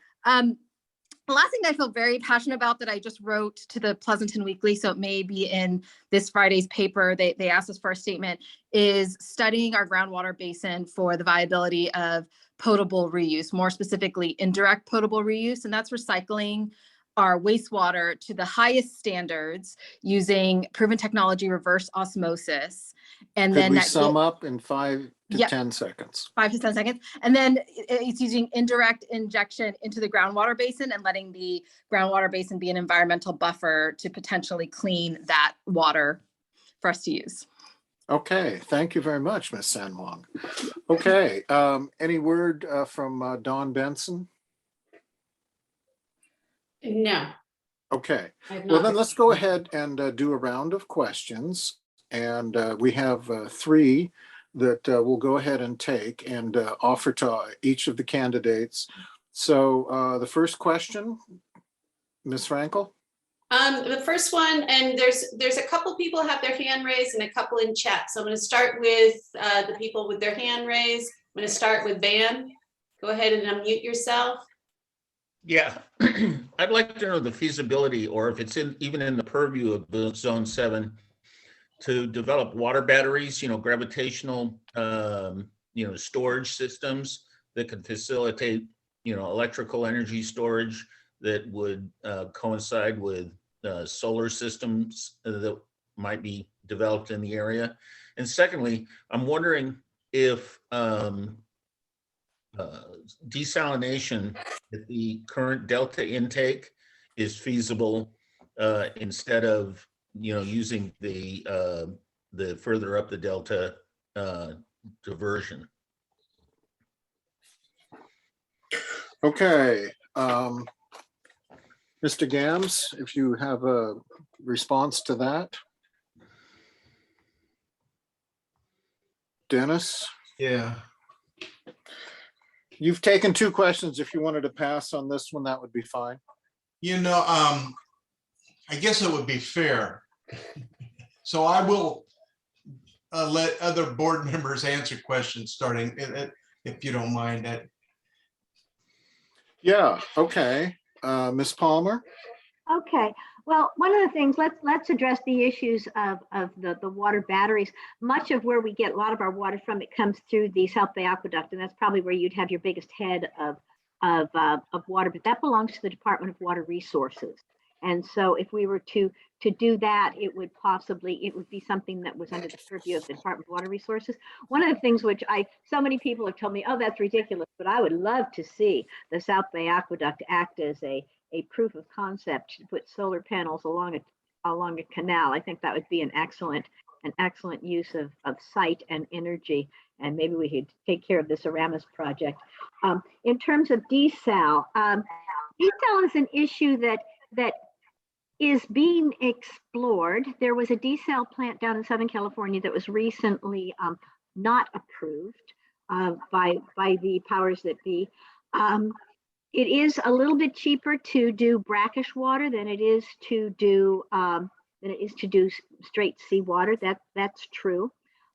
The last thing I feel very passionate about that I just wrote to the Pleasanton Weekly, so it may be in this Friday's paper, they asked us for a statement, is studying our groundwater basin for the viability of potable reuse, more specifically indirect potable reuse, and that's recycling our wastewater to the highest standards using proven technology, reverse osmosis. And Could then we sum up in 5 to Yep. 10 seconds? 5 to 10 seconds. And then it's using indirect injection into the groundwater basin and letting the groundwater basin be an environmental buffer to potentially clean that water for us to use. Okay, thank you very much, Ms. Sanwong. Okay, any word from Dawn Benson? No. Okay, I've well not then heard. let's go ahead and do a round of questions. And we have 3 that we'll go ahead and take and offer to each of the candidates. So the first question, Ms. Frankel? The first one, and there's a couple people have their hand raised and a couple in chat. So I'm going to start with the people with their hand raised. I'm going to start with Van. Go ahead and unmute yourself. Yeah, I'd like to know the feasibility, or if it's even in the purview of the Zone 7, to develop water batteries, gravitational, storage systems that could facilitate, electrical energy storage that would coincide with solar systems that might be developed in the area. And secondly, I'm wondering if desalination at the current delta intake is feasible instead of using the further up the delta diversion. Okay, Mr. Gambs, if you have a response to that. Dennis? Yeah. You've taken 2 questions. If you wanted to pass on this one, that would be fine. I guess it would be fair. So I will let other board members answer questions starting, if you don't mind that. Yeah, okay. Ms. Palmer? Okay, well, one of the things, let's address the issues of the water batteries. Much of where we get a lot of our water from, it comes through the South Bay Aqueduct, and that's probably where you'd have your biggest head of water, but that belongs to the Department of Water Resources. And so if we were to do that, it would be something that was under the purview of the Department of Water Resources. One of the things which so many people have told me, oh, that's ridiculous, but I would love to see the South Bay Aqueduct act as a proof of concept to put solar panels along a canal. I think that would be an excellent use of site and energy. And maybe we could take care of this Aramis project. In terms of desal, desal is an issue that is being explored. There was a desal plant down in Southern California that was recently not approved by the powers that be. It is a little bit cheaper to do brackish water than it is to do straight seawater. That's true.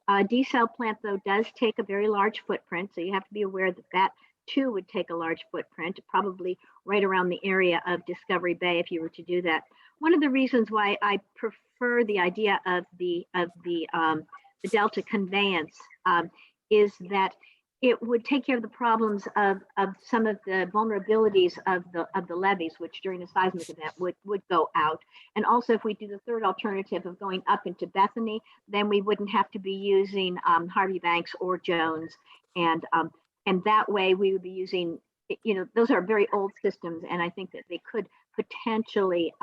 Desal plant, though, does take a very large footprint, so you have to be aware that too would take a large footprint, probably right around the area of Discovery Bay if you were to do that. One of the reasons why I prefer the idea of the Delta conveyance is that it would take care of the problems of some of the vulnerabilities of the levees, which during a seismic event would go out. And also, if we do the third alternative of going up into Bethany, then we wouldn't have to be using Harvey Banks or Jones, and that way we would be using, those are very old systems, and I think that they could potentially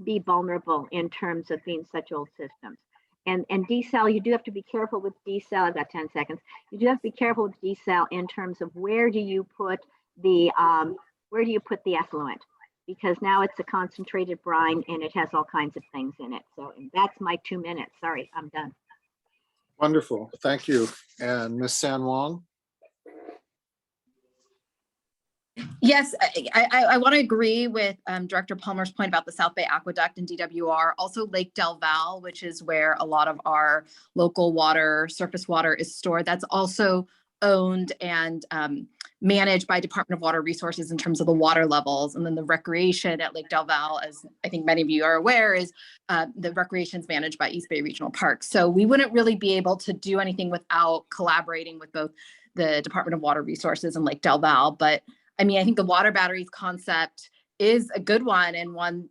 be vulnerable in terms of being such old systems. And desal, you do have to be careful with desal. I've got 10 seconds. You do have to be careful with desal in terms of where do you put the effluent, because now it's a concentrated brine and it has all kinds of things in it. So that's my 2 minutes. Sorry, I'm done. Wonderful, thank you. And Ms. Sanwong? Yes, I want to agree with Director Palmer's point about the South Bay Aqueduct and DWR, also Lake Del Val, which is where a lot of our local water, surface water is stored. That's also owned and managed by Department of Water Resources in terms of the water levels. And then the recreation at Lake Del Val, as I think many of you are aware, is the recreation is managed by East Bay Regional Park. So we wouldn't really be able to do anything without collaborating with both the Department of Water Resources and Lake Del Val. But I mean, I think the water batteries concept is a good one, and one,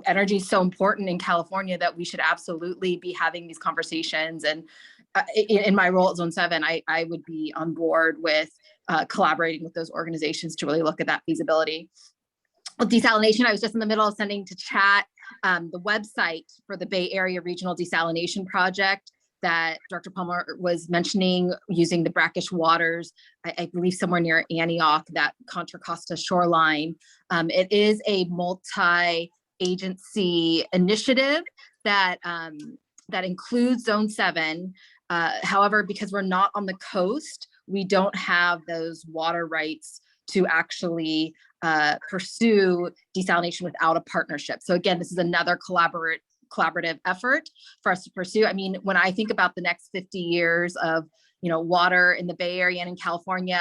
energy is so important in California that we should absolutely be having these conversations. And in my role at Zone 7, I would be on board with collaborating with those organizations to really look at that feasibility. With desalination, I was just in the middle of sending to chat the website for the Bay Area Regional Desalination Project that Dr. Palmer was mentioning, using the brackish waters, I believe somewhere near Antioch, that Contra Costa shoreline. It is a multi-agency initiative that includes Zone 7. However, because we're not on the coast, we don't have those water rights to actually pursue desalination without a partnership. So again, this is another collaborative effort for us to pursue. I mean, when I think about the next 50 years of water in the Bay Area and in California,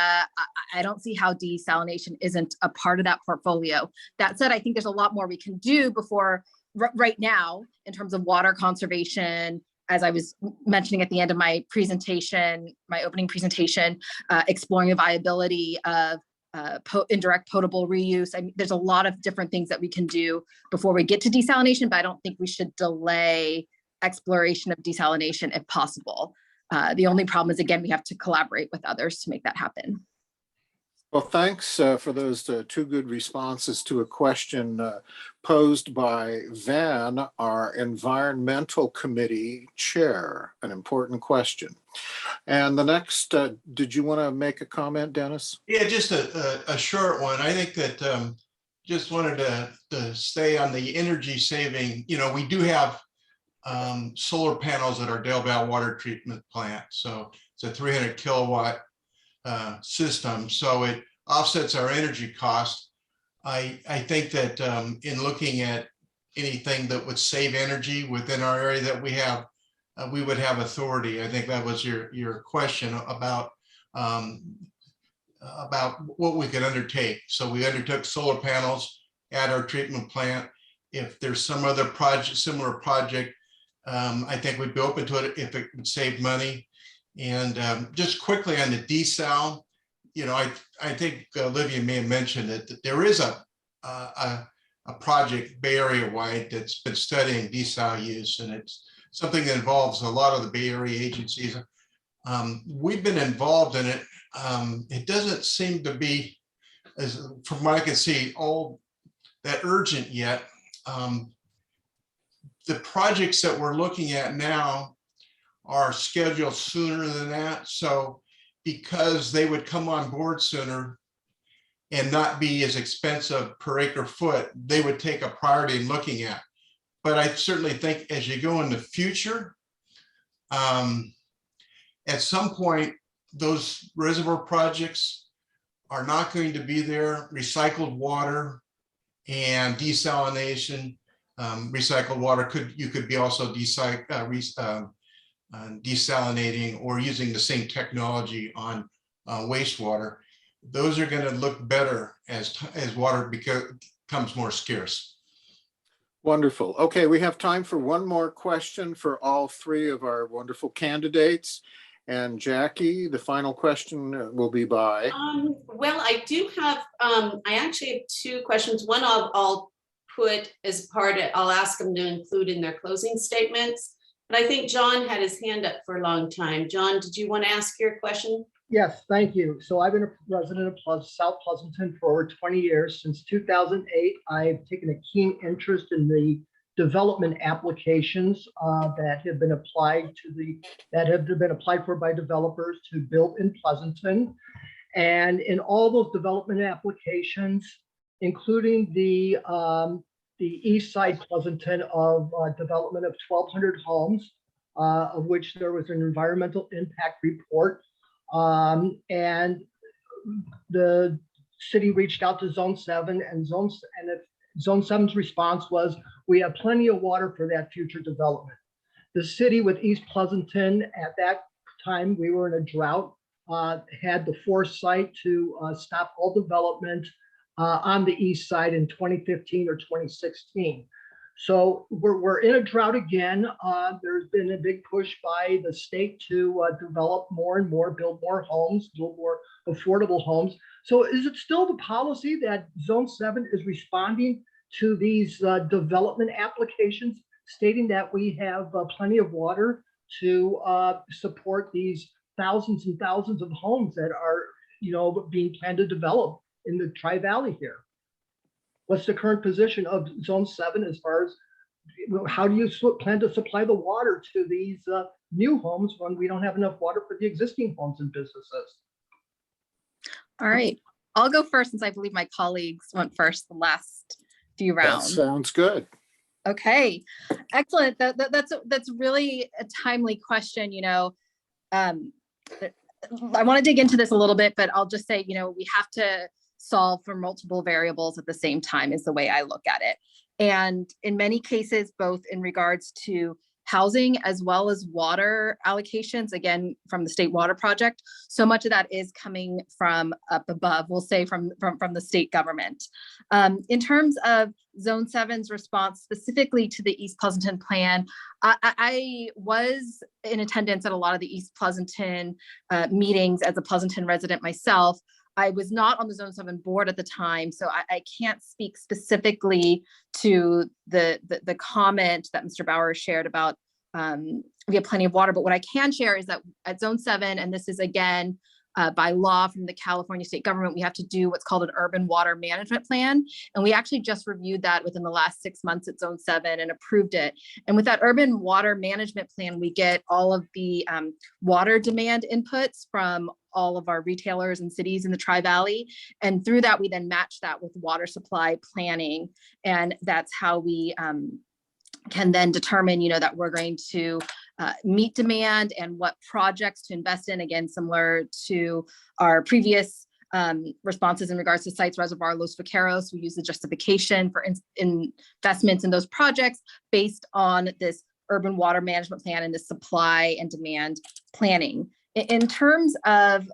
I don't see how desalination isn't a part of that portfolio. That said, I think there's a lot more we can do before right now in terms of water conservation. As I was mentioning at the end of my presentation, my opening presentation, exploring the viability of indirect potable reuse. I mean, there's a lot of different things that we can do before we get to desalination, but I don't think we should delay exploration of desalination if possible. The only problem is, again, we have to collaborate with others to make that happen. Well, thanks for those two good responses to a question posed by Van, our Environmental Committee Chair, an important question. And the next, did you want to make a comment, Dennis? Yeah, just a short one. I think that just wanted to stay on the energy saving. We do have solar panels at our Del Val water treatment plant. So it's a 300 kilowatt system, so it offsets our energy cost. I think that in looking at anything that would save energy within our area that we have, we would have authority. I think that was your question about about what we could undertake. So we undertook solar panels at our treatment plant. If there's some other project, similar project, I think we'd be open to it if it would save money. And just quickly on the desal, you know, I think Olivia may have mentioned it, that there is a project Bay Area wide that's been studying desal use, and it's something that involves a lot of the Bay Area agencies. We've been involved in it. It doesn't seem to be, as from what I can see, all that urgent yet. The projects that we're looking at now are scheduled sooner than that. So because they would come on board sooner and not be as expensive per acre foot, they would take a priority in looking at. But I certainly think as you go in the future, at some point, those reservoir projects are not going to be there. Recycled water and desalination, recycled water you could be also desalinating or using the same technology on wastewater. Those are going to look better as water becomes more scarce. Wonderful. Okay, we have time for one more question for all three of our wonderful candidates. And Jackie, the final question will be by. Well, I do have, I actually have two questions. One I'll put as part of, I'll ask them to include in their closing statements. But I think John had his hand up for a long time. John, did you want to ask your question? Yes, thank you. So I've been a resident of South Pleasanton for over 20 years. Since 2008, I've taken a keen interest in the development applications that have been applied for by developers to build in Pleasanton. And in all those development applications, including the east side Pleasanton of development of 1,200 homes, of which there was an environmental impact report. And the city reached out to Zone 7 and Zone 7's response was, we have plenty of water for that future development. The city with East Pleasanton at that time, we were in a drought, had the foresight to stop all development on the east side in 2015 or 2016. So we're in a drought again. There's been a big push by the state to develop more and more, build more homes, build more affordable homes. So is it still the policy that Zone 7 is responding to these development applications, stating that we have plenty of water to support these thousands and thousands of homes that are, being planned to develop in the Tri-Valley here? What's the current position of Zone 7 as far as how do you plan to supply the water to these new homes when we don't have enough water for the existing homes and businesses? All right, I'll go first since I believe my colleagues went first the last few rounds. That sounds good. Okay, excellent. That's really a timely question. I want to dig into this a little bit, but I'll just say, we have to solve for multiple variables at the same time is the way I look at it. And in many cases, both in regards to housing as well as water allocations, again, from the State Water Project, so much of that is coming from up above, we'll say from the state government. In terms of Zone 7's response specifically to the East Pleasanton plan, I was in attendance at a lot of the East Pleasanton meetings as a Pleasanton resident myself. I was not on the Zone 7 board at the time, so I can't speak specifically to the comment that Mr. Bauer shared about we have plenty of water. But what I can share is that at Zone 7, and this is again by law from the California state government, we have to do what's called an urban water management plan. And we actually just reviewed that within the last 6 months at Zone 7 and approved it. And with that urban water management plan, we get all of the water demand inputs from all of our retailers and cities in the Tri-Valley. And through that, we then match that with water supply planning. And that's how we can then determine, that we're going to meet demand and what projects to invest in, again, similar to our previous responses in regards to sites, reservoir, Los Vaqueros. We use the justification for investments in those projects based on this urban water management plan and the supply and demand planning. In terms of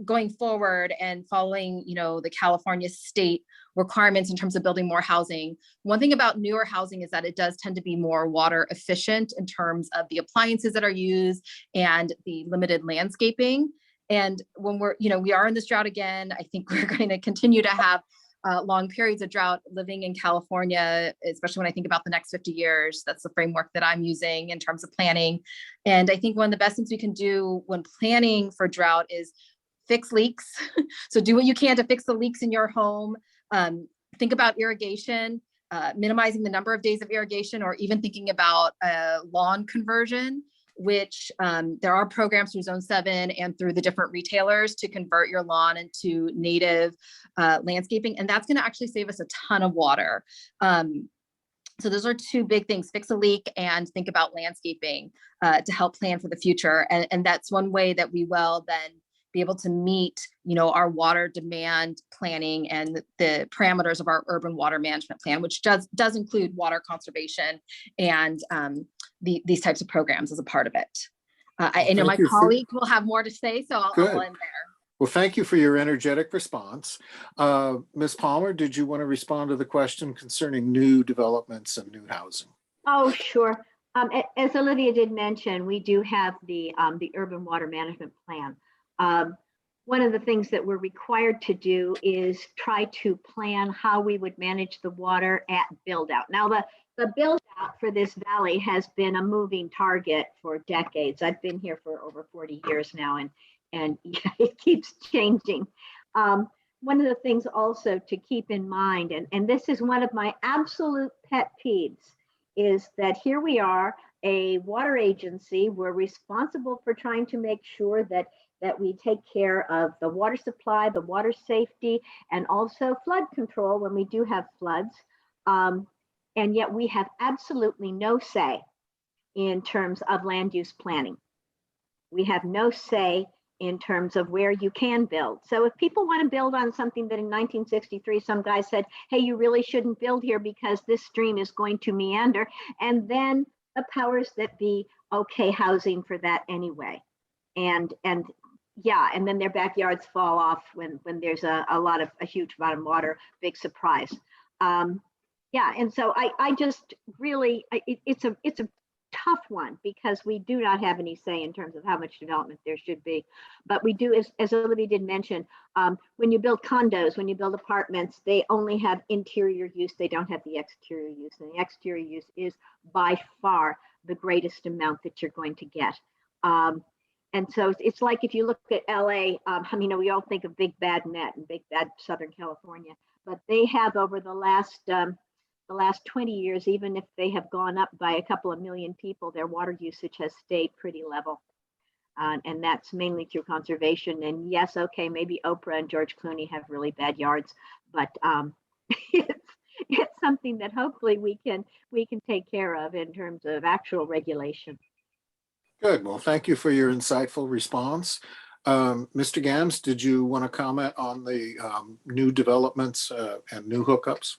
going forward and following, the California state requirements in terms of building more housing. One thing about newer housing is that it does tend to be more water efficient in terms of the appliances that are used and the limited landscaping. And when we are in this drought again, I think we're going to continue to have long periods of drought living in California, especially when I think about the next 50 years. That's the framework that I'm using in terms of planning. And I think one of the best things we can do when planning for drought is fix leaks. So do what you can to fix the leaks in your home. Think about irrigation, minimizing the number of days of irrigation, or even thinking about lawn conversion, which there are programs through Zone 7 and through the different retailers to convert your lawn into native landscaping. And that's going to actually save us a ton of water. So those are two big things: fix a leak and think about landscaping to help plan for the future. And that's one way that we will then be able to meet, our water demand planning and the parameters of our urban water management plan, which does include water conservation and these types of programs as a part of it. I know my colleague will have more to say, so I'll end there. Well, thank you for your energetic response. Ms. Palmer, did you want to respond to the question concerning new developments and new housing? Oh, sure. As Olivia did mention, we do have the urban water management plan. One of the things that we're required to do is try to plan how we would manage the water at build out. Now, the build out for this valley has been a moving target for decades. I've been here for over 40 years now, and yeah, it keeps changing. One of the things also to keep in mind, and this is one of my absolute pet peeves, is that here we are, a water agency. We're responsible for trying to make sure that we take care of the water supply, the water safety, and also flood control when we do have floods. And yet we have absolutely no say in terms of land use planning. We have no say in terms of where you can build. So if people want to build on something that in 1963, some guy said, hey, you really shouldn't build here because this stream is going to meander, and then the powers that be, okay, housing for that anyway. And then their backyards fall off when there's a huge amount of water, big surprise. And so I just really, it's a tough one because we do not have any say in terms of how much development there should be. But we do, as Olivia did mention, when you build condos, when you build apartments, they only have interior use, they don't have the exterior use. And the exterior use is by far the greatest amount that you're going to get. And so it's like if you look at LA, we all think of Big Bad Net and Big Bad Southern California, but they have over the last 20 years, even if they have gone up by a couple of million people, their water usage has stayed pretty level. And that's mainly through conservation. And yes, okay, maybe Oprah and George Clooney have really bad yards, but it's something that hopefully we can take care of in terms of actual regulation. Good. Well, thank you for your insightful response. Mr. Gambs, did you want to comment on the new developments and new hookups?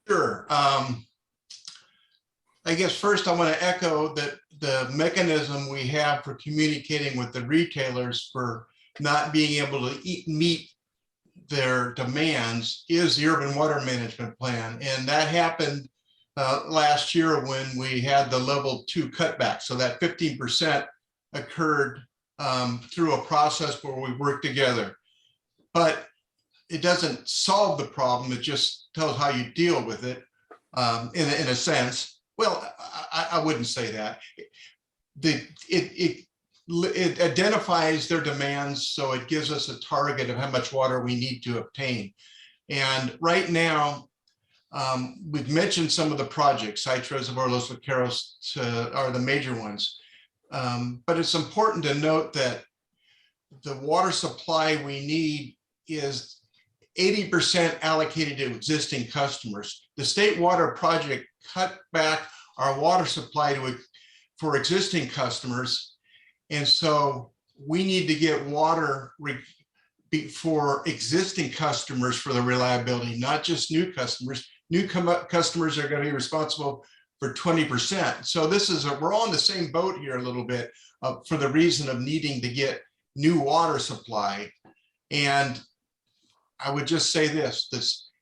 Sure. I guess first I want to echo that the mechanism we have for communicating with the retailers for not being able to meet their demands is the urban water management plan. And that happened last year when we had the level 2 cutback. So that 15% occurred through a process where we worked together. But it doesn't solve the problem. It just tells how you deal with it in a sense. Well, I wouldn't say that. It identifies their demands, so it gives us a target of how much water we need to obtain. And right now, we've mentioned some of the projects. Sites Reservoir, Los Vaqueros are the major ones. But it's important to note that the water supply we need is 80% allocated to existing customers. The state water project cut back our water supply for existing customers. And so we need to get water for existing customers for the reliability, not just new customers. New customers are going to be responsible for 20%. So we're all in the same boat here a little bit for the reason of needing to get new water supply. And I would just say this,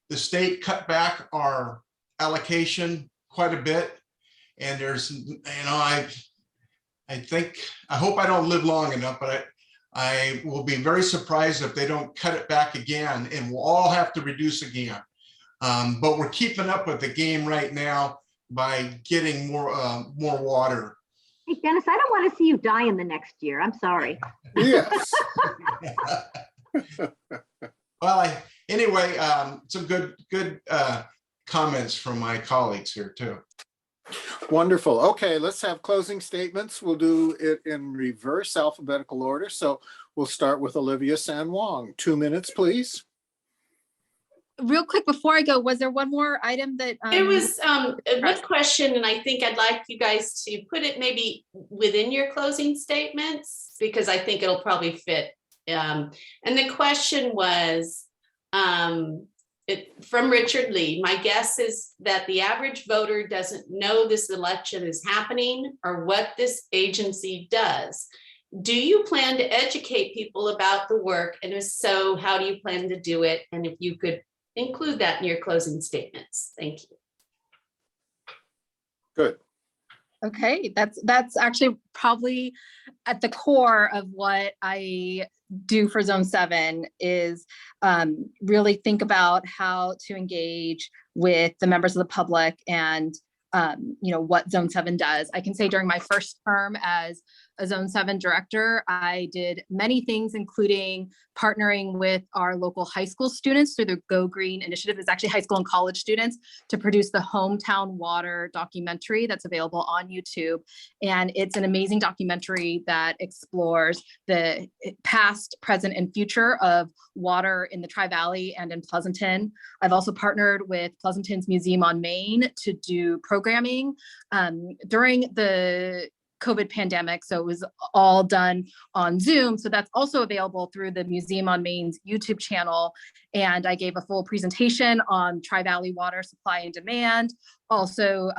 the state cut back our allocation quite a bit. And there's, I hope I don't live long enough, but I will be very surprised if they don't cut it back again, and we'll all have to reduce again. But we're keeping up with the game right now by getting more water. Hey, Dennis, I don't want to see you die in the next year. I'm sorry. Yes. Well, anyway, some good comments from my colleagues here too. Wonderful. Okay, let's have closing statements. We'll do it in reverse alphabetical order. So we'll start with Olivia Sanwong. 2 minutes, please. Real quick before I go, was there one more item that? There was one question, and I think I'd like you guys to put it maybe within your closing statements, because I think it'll probably fit. And the question was, from Richard Lee, my guess is that the average voter doesn't know this election is happening or what this agency does. Do you plan to educate people about the work? And if so, how do you plan to do it? And if you could include that in your closing statements. Thank you. Good. Okay, that's actually probably at the core of what I do for Zone 7 is really think about how to engage with the members of the public and what Zone 7 does. I can say during my first term as a Zone 7 director, I did many things, including partnering with our local high school students through the Go Green initiative. It's actually high school and college students to produce the Hometown Water documentary that's available on YouTube. And it's an amazing documentary that explores the past, present, and future of water in the Tri-Valley and in Pleasanton. I've also partnered with Pleasanton's Museum on Main to do programming during the COVID pandemic. So it was all done on Zoom. So that's also available through the Museum on Main's YouTube channel. And I gave a full presentation on Tri-Valley water supply and demand. Also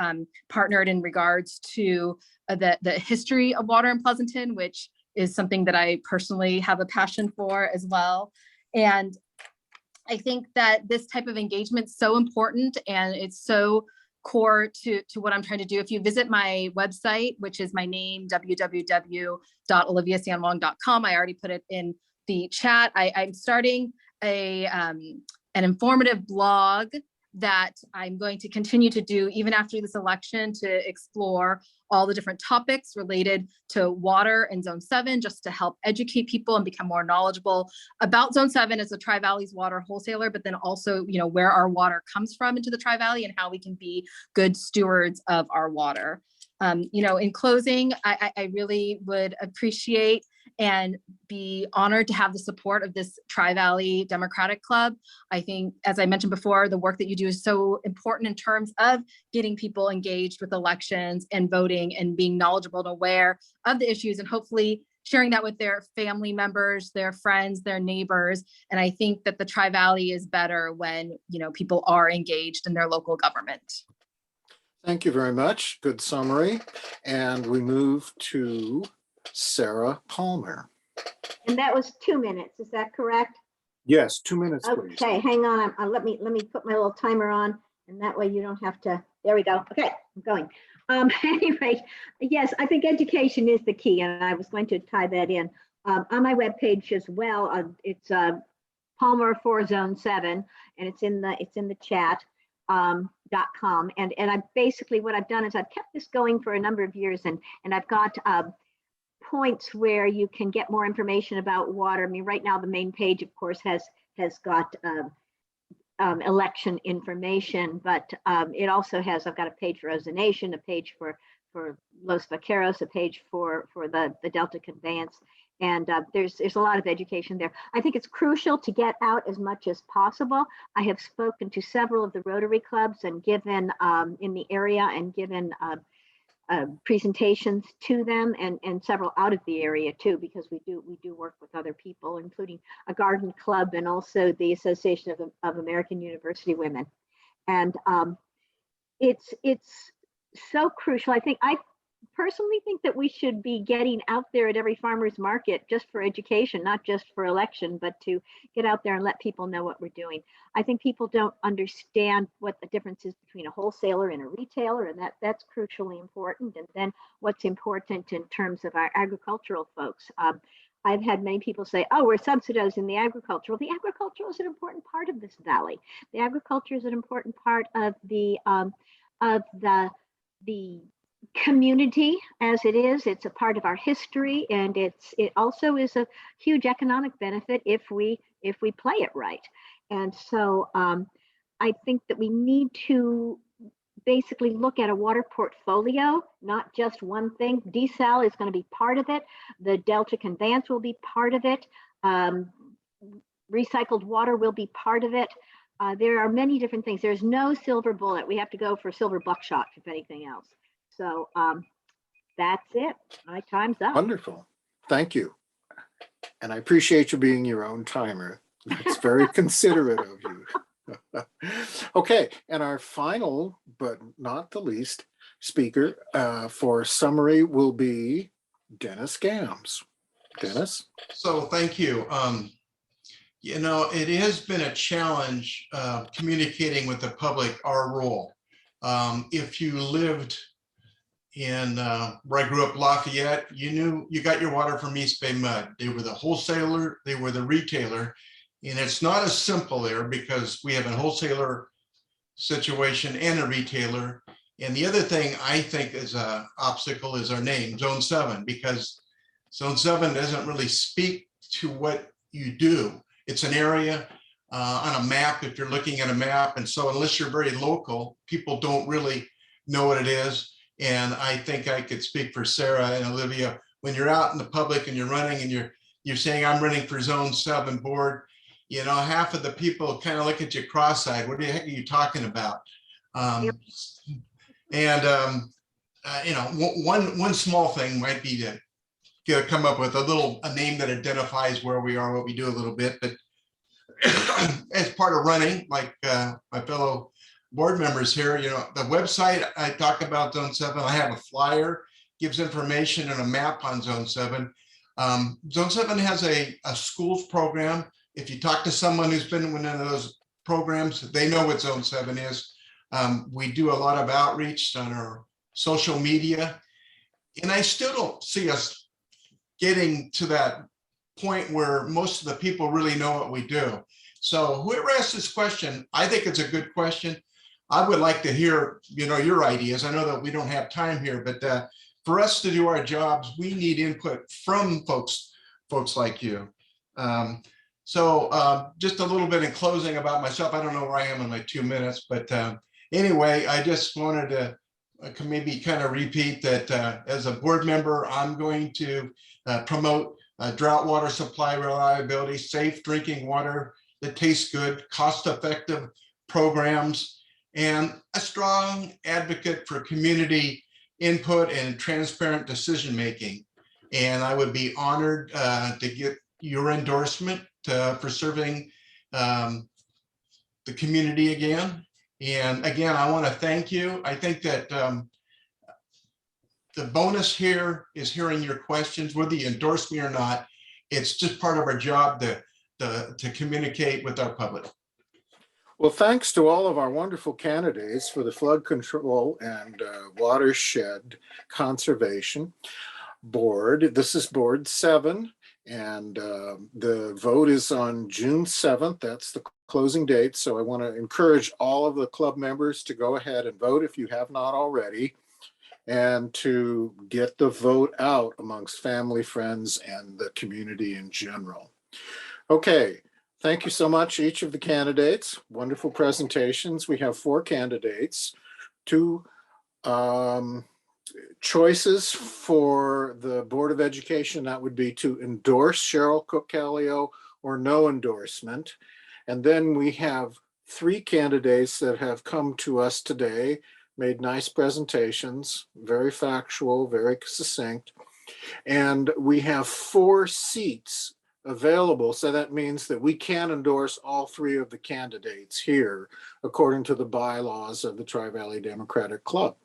partnered in regards to the history of water in Pleasanton, which is something that I personally have a passion for as well. And I think that this type of engagement is so important, and it's so core to what I'm trying to do. If you visit my website, which is my name, www.oliviasanwong.com, I already put it in the chat. I'm starting an informative blog that I'm going to continue to do even after this election to explore all the different topics related to water in Zone 7, just to help educate people and become more knowledgeable about Zone 7 as a Tri-Valley's water wholesaler, but then also, where our water comes from into the Tri-Valley and how we can be good stewards of our water. In closing, I really would appreciate and be honored to have the support of this Tri-Valley Democratic Club. I think, as I mentioned before, the work that you do is so important in terms of getting people engaged with elections and voting and being knowledgeable and aware of the issues, and hopefully sharing that with their family members, their friends, their neighbors. And I think that the Tri-Valley is better when, people are engaged in their local government. Thank you very much. Good summary. And we move to Sarah Palmer. And that was 2 minutes. Is that correct? Yes, 2 minutes, please. Okay, hang on. Let me put my little timer on, and that way you don't have to. There we go. Okay, I'm going. Anyway, yes, I think education is the key, and I was going to tie that in on my webpage as well. It's Palmer for Zone 7, and it's in the chat. .com, and I basically, what I've done is I've kept this going for a number of years, and I've got points where you can get more information about water. I mean, right now the main page, of course, has got election information, but it also has, I've got a page for ozonation, a page for Los Vaqueros, a page for the Delta Conveyance. And there's a lot of education there. I think it's crucial to get out as much as possible. I have spoken to several of the Rotary clubs and given in the area and given presentations to them, and several out of the area too, because we do work with other people, including a garden club and also the Association of American University Women. And it's so crucial. I think personally think that we should be getting out there at every farmer's market just for education, not just for election, but to get out there and let people know what we're doing. I think people don't understand what the difference is between a wholesaler and a retailer, and that's crucially important. And then what's important in terms of our agricultural folks. I've had many people say, oh, we're subsidizing the agriculture. Well, the agriculture is an important part of this valley. The agriculture is an important part of the community as it is. It's a part of our history, and it also is a huge economic benefit if we play it right. And so I think that we need to basically look at a water portfolio, not just one thing. Desal is going to be part of it. The Delta Conveyance will be part of it. Recycled water will be part of it. There are many different things. There's no silver bullet. We have to go for silver buckshot, if anything else. So that's it. My time's up. Wonderful. Thank you. And I appreciate you being your own timer. It's very considerate of you. Okay, and our final, but not the least, speaker for summary will be Dennis Gambs. Dennis? So thank you. You know, it has been a challenge communicating with the public our role. If you lived in where I grew up, Lafayette, you knew you got your water from East Bay Mud. They were the wholesaler, they were the retailer. And it's not as simple there because we have a wholesaler situation and a retailer. And the other thing I think is an obstacle is our name, Zone 7, because Zone 7 doesn't really speak to what you do. It's an area on a map if you're looking at a map. And so unless you're very local, people don't really know what it is. And I think I could speak for Sarah and Olivia. When you're out in the public and you're running and you're saying, I'm running for Zone 7 board, you know, half of the people kind of look at you cross-eyed. What the heck are you talking about? You know, one small thing might be to come up with a name that identifies where we are, what we do a little bit. But as part of running, like my fellow board members here, you know, the website I talk about Zone 7, I have a flyer, gives information and a map on Zone 7. Zone 7 has a schools program. If you talk to someone who's been in one of those programs, they know what Zone 7 is. We do a lot of outreach on our social media, and I still don't see us getting to that point where most of the people really know what we do. So whoever asked this question, I think it's a good question. I would like to hear, you know, your ideas. I know that we don't have time here, but for us to do our jobs, we need input from folks like you. So just a little bit in closing about myself. I don't know where I am in my 2 minutes, but anyway, I just wanted to maybe kind of repeat that as a board member, I'm going to promote drought water supply reliability, safe drinking water that tastes good, cost-effective programs, and a strong advocate for community input and transparent decision-making. And I would be honored to get your endorsement for serving the community again. And again, I want to thank you. I think that the bonus here is hearing your questions, whether you endorse me or not. It's just part of our job to communicate with our public. Well, thanks to all of our wonderful candidates for the Flood Control and Watershed Conservation Board. This is Board 7, and the vote is on June 7th. That's the closing date. So I want to encourage all of the club members to go ahead and vote if you have not already, and to get the vote out amongst family, friends, and the community in general. Okay. Thank you so much, each of the candidates. Wonderful presentations. We have 4 candidates, 2 choices for the Board of Education. That would be to endorse Cheryl Cook-Kallio or no endorsement. And then we have 3 candidates that have come to us today, made nice presentations, very factual, very succinct. And we have 4 seats available. So that means that we can endorse all 3 of the candidates here, according to the bylaws of the Tri-Valley Democratic Club.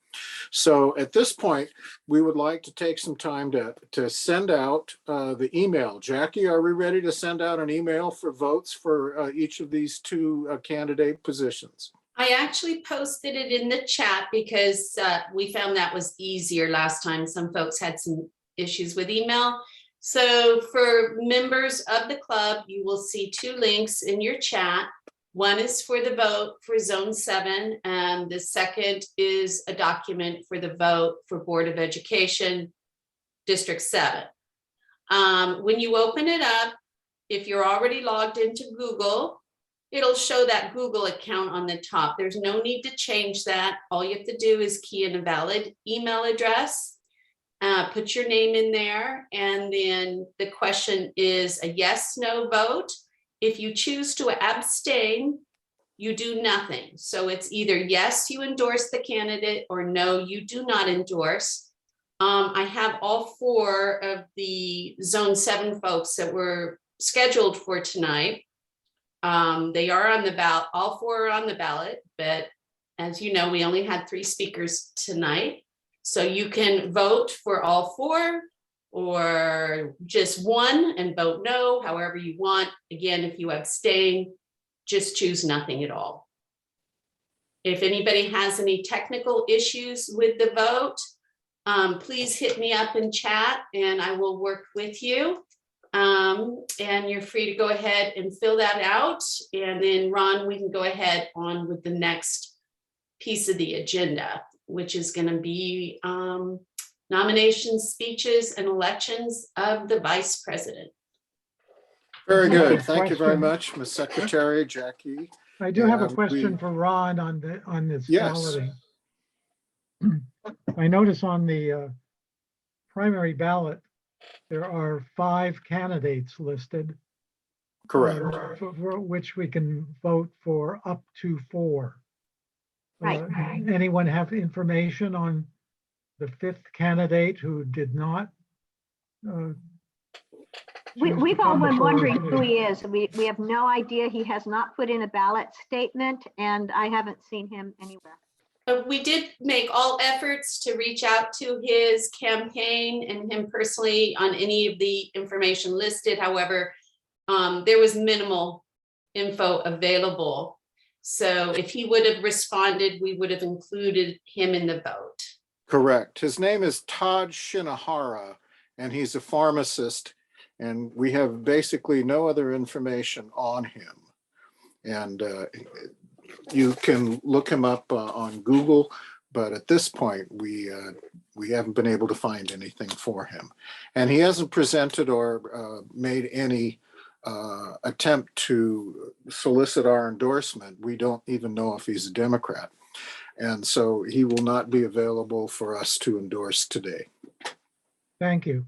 So at this point, we would like to take some time to send out the email. Jackie, are we ready to send out an email for votes for each of these two candidate positions? I actually posted it in the chat because we found that was easier last time. Some folks had some issues with email. So for members of the club, you will see two links in your chat. One is for the vote for Zone 7, and the second is a document for the vote for Board of Education, District 7. When you open it up, if you're already logged into Google, it'll show that Google account on the top. There's no need to change that. All you have to do is key in a valid email address, put your name in there, and then the question is a yes, no vote. If you choose to abstain, you do nothing. So it's either yes, you endorse the candidate, or no, you do not endorse. I have all 4 of the Zone 7 folks that were scheduled for tonight. They are on the ballot, all 4 are on the ballot, but as you know, we only had 3 speakers tonight. So you can vote for all 4 or just 1 and vote no, however you want. Again, if you abstain, just choose nothing at all. If anybody has any technical issues with the vote, please hit me up in chat and I will work with you. And you're free to go ahead and fill that out. And then Ron, we can go ahead on with the next piece of the agenda, which is going to be nominations, speeches, and elections of the vice president. Very I have a good. Thank you very question. much, Ms. Secretary Jackie. I do have a And question for Ron on this Yes. balloting. I notice on the primary ballot, there are 5 candidates listed. Correct. For which we can vote for up to 4. Right. Anyone have information on the 5th candidate who did not? We've all been wondering who he is. We have no idea. He has not put in a ballot statement, and I haven't seen him anywhere. We did make all efforts to reach out to his campaign and him personally on any of the information listed. However, there was minimal info available. So if he would have responded, we would have included him in the vote. Correct. His name is Todd Shinohara, and he's a pharmacist, and we have basically no other information on him. And you can look him up on Google, but at this point, we haven't been able to find anything for him. And he hasn't presented or made any attempt to solicit our endorsement. We don't even know if he's a Democrat. And so he will not be available for us to endorse today. Thank you.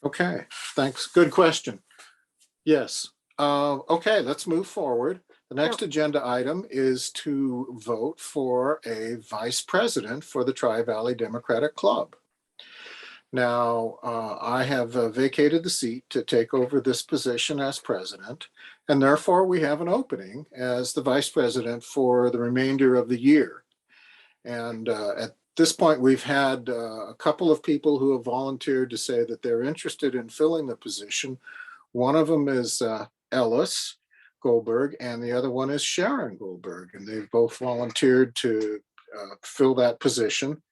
Okay, thanks. Good question. Yes. Okay, let's move forward. The next agenda item is to vote for a vice president for the Tri-Valley Democratic Club. Now, I have vacated the seat to take over this position as president, and therefore we have an opening as the vice president for the remainder of the year. And at this point, we've had a couple of people who have volunteered to say that they're interested in filling the position. One of them is Ellis Goldberg, and the other one is Sharon Goldberg, and they've both volunteered to fill that position.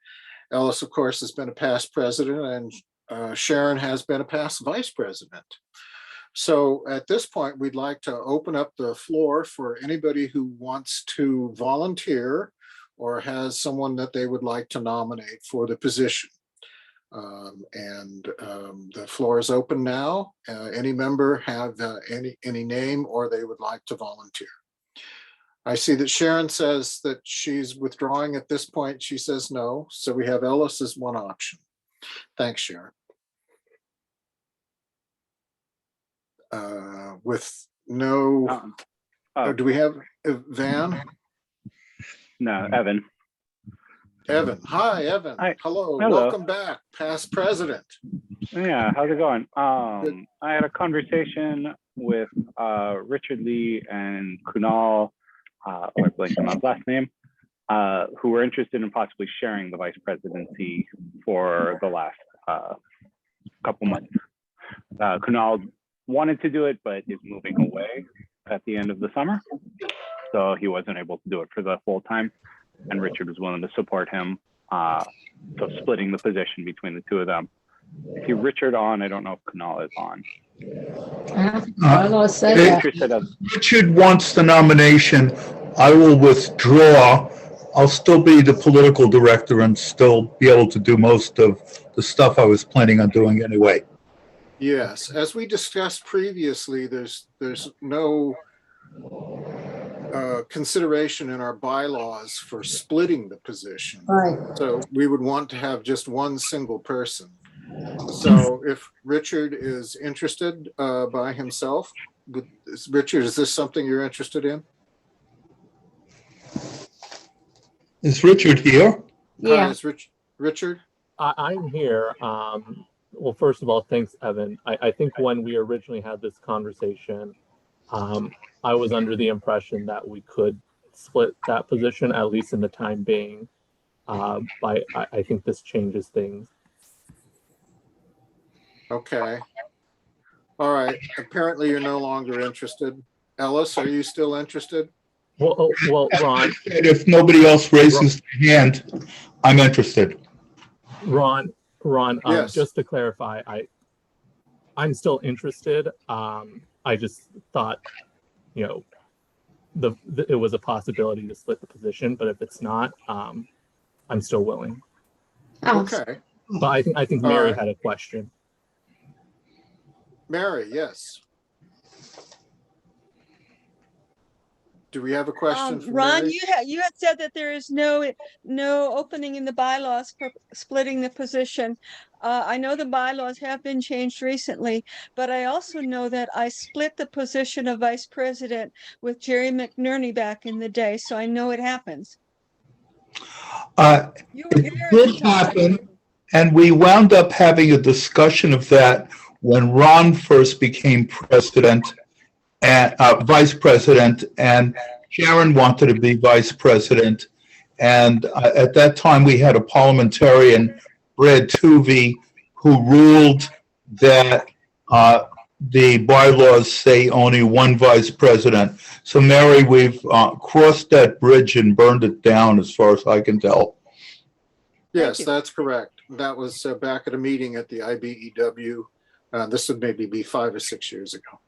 Ellis, of course, has been a past president, and Sharon has been a past vice president. So at this point, we'd like to open up the floor for anybody who wants to volunteer or has someone that they would like to nominate for the position. The floor is open now. Any member have any name or they would like to volunteer? I see that Sharon says that she's withdrawing at this point. She says no. So we have Ellis as one option. Thanks, Sharon. With no, do we have Van? No, Evan. Evan. Hi, Evan. Hi. Hello. Hello. Welcome back, past president. Yeah, how's it going? I had a conversation with Richard Lee and Kunal, or blank on his last name, who were interested in possibly sharing the vice presidency for the last couple months. Kunal wanted to do it, but is moving away at the end of the summer. So he wasn't able to do it for the full time. And Richard was willing to support him. So splitting the position between the two of them. I see Richard on. I don't know if Kunal is on. Richard wants the nomination. I will withdraw. I'll still be the political director and still be able to do most of the stuff I was planning on doing anyway. Yes, as we discussed previously, there's no consideration in our bylaws for splitting the position. Right. So we would want to have just one single person. So if Richard is interested by himself, Richard, is this something you're interested in? Is Richard here? Yeah. Is Richard? I'm here. Well, first of all, thanks, Evan. I think when we originally had this conversation, I was under the impression that we could split that position, at least in the time being. But I think this changes things. Okay. All right. Apparently you're no longer interested. Ellis, are you still interested? Well, Ron. If nobody else raises their hand, I'm interested. Ron, Yes. Just to clarify, I'm still interested. I just thought, it was a possibility to split the position, but if it's not, I'm still willing. Okay. But I think Mary right. had a question. Mary, yes. Do we have a question for Ron, Mary? you had said that there is no opening in the bylaws for splitting the position. I know the bylaws have been changed recently, but I also know that I split the position of vice president with Jerry McNerney back in the day, so I know it happens. It did happen, and we wound up having a discussion of that when Ron first became president and vice president, and Sharon wanted to be vice president. And at that time, we had a parliamentarian, Brad Tuvey, who ruled that the bylaws say only one vice president. So, Mary, we've crossed that bridge and burned it down, as far as I can tell. Yes, that's correct. That was back at a meeting at the IBEW. This would maybe be 5 or 6 years ago.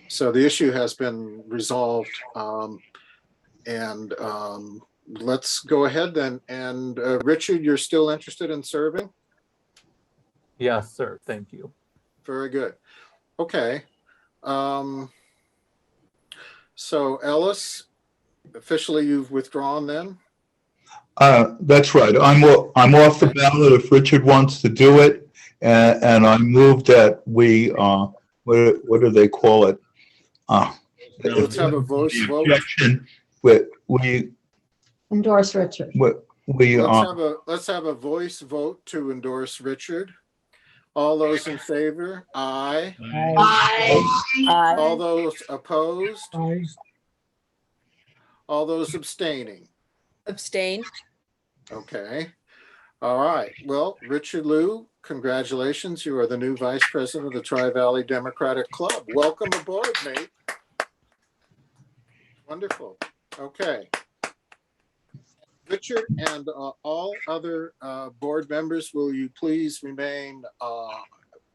So the issue has been resolved, and let's go ahead then. And Richard, you're still interested in serving? Yes, sir. Thank you. Very good. Okay. So Ellis, officially you've withdrawn then? That's right. I'm off the ballot if Richard wants to do it, and I move that we what do they call it? Let's have a vote. We Endorse Richard. Let's have a voice vote to endorse Richard. All those in favor? Aye. Aye. All those opposed? Aye. All those abstaining? Abstain. Okay. All right. Well, Richard Liu, congratulations. You are the new vice president of the Tri-Valley Democratic Club. Welcome aboard, mate. Wonderful. Okay. Richard and all other board members, will you please remain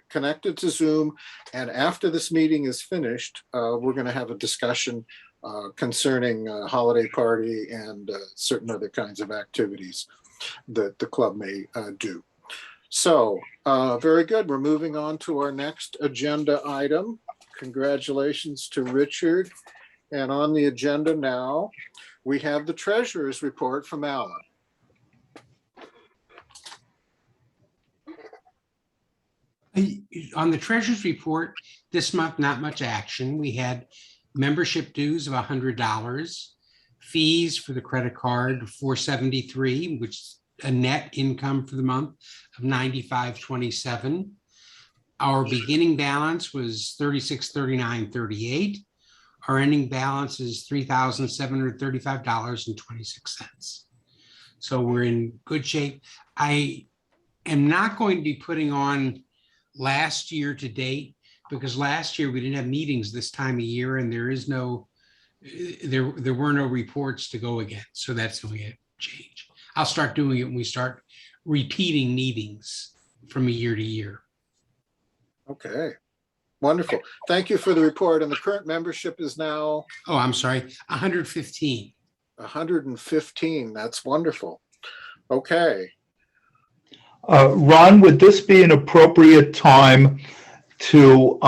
connected to Zoom? And after this meeting is finished, we're going to have a discussion concerning holiday party and certain other kinds of activities that the club may do. So very good. We're moving on to our next agenda item. Congratulations to Richard. And on the agenda now, we have the treasurer's report from Alan. On the treasurer's report this month, not much action. We had membership dues of $100, fees for the credit card $473, which is a net income for the month of $95.27. Our beginning balance was $36.39.38. Our ending balance is $3,735.26. So we're in good shape. I am not going to be putting on last year to date, because last year we didn't have meetings this time of year, and there were no reports to go against. So that's going to change. I'll start doing it when we start repeating meetings from a year to year. Okay, wonderful. Thank you for the report. And the current membership is now? Oh, I'm sorry, 115. 115. That's wonderful. Okay. Ron, would this be an appropriate time to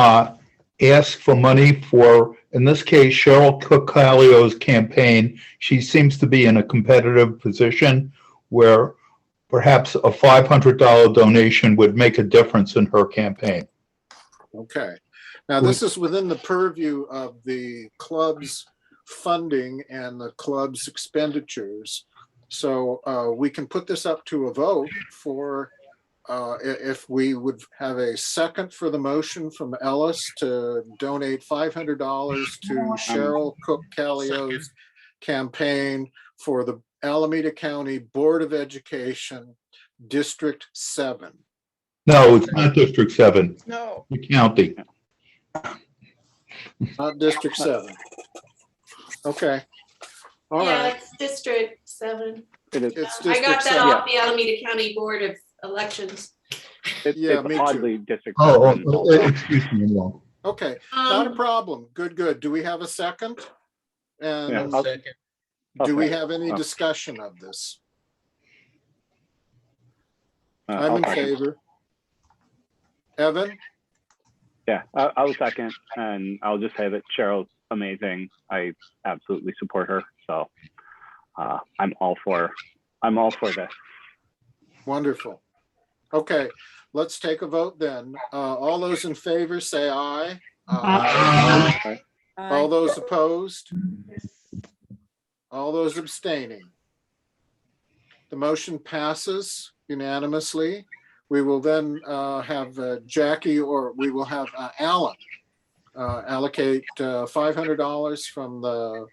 ask for money for, in this case, Cheryl Cook-Kallio's campaign? She seems to be in a competitive position where perhaps a $500 donation would make a difference in her campaign. Okay. Now, this is within the purview of the club's funding and the club's expenditures. So we can put this up to a vote for if we would have a second for the motion from Ellis to donate $500 to Cheryl Cook-Kallio's campaign for the Alameda County Board of Education, District 7. No, it's not District 7. No. The county. Not District 7. Okay. All Yeah, right. it's District 7. It is. It's I got District that 7. off the Alameda County Board of Elections. Yeah, me it's too. oddly District Oh, 7. excuse me. No. Okay, not a problem. Good, good. Do we have a second? And Yeah, Second. do we Okay. have any Oh. discussion of this? I'm I'll in second. favor. Evan? Yeah, I'll second, and I'll just say that Cheryl's amazing. I absolutely support her. So I'm all for this. Wonderful. Okay, let's take a vote then. All those in favor say aye. Aye. All those opposed? All those abstaining? The motion passes unanimously. We will then have Jackie, or we will have Alan allocate $500 from the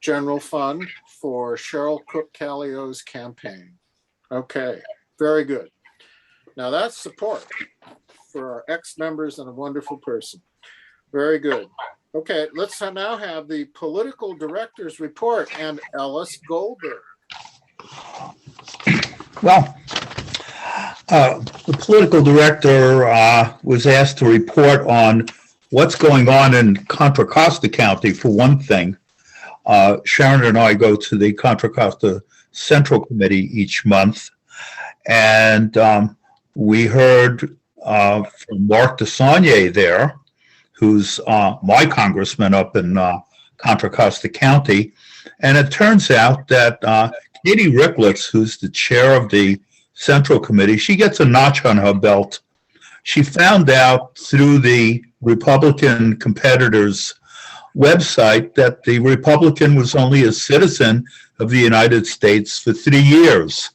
general fund for Cheryl Cook-Kallio's campaign. Okay, very good. Now that's support for our ex-members and a wonderful person. Very good. Okay, let's now have the political director's report and Ellis Goldberg. Well, the political director was asked to report on what's going on in Contra Costa County, for one thing. Sharon and I go to the Contra Costa Central Committee each month, and we heard from Mark DeSaulnier there, who's my congressman up in Contra Costa County, and it turns out that Katie Ricklitz, who's the chair of the Central Committee, she gets a notch on her belt. She found out through the Republican competitor's website that the Republican was only a citizen of the United States for 3 years.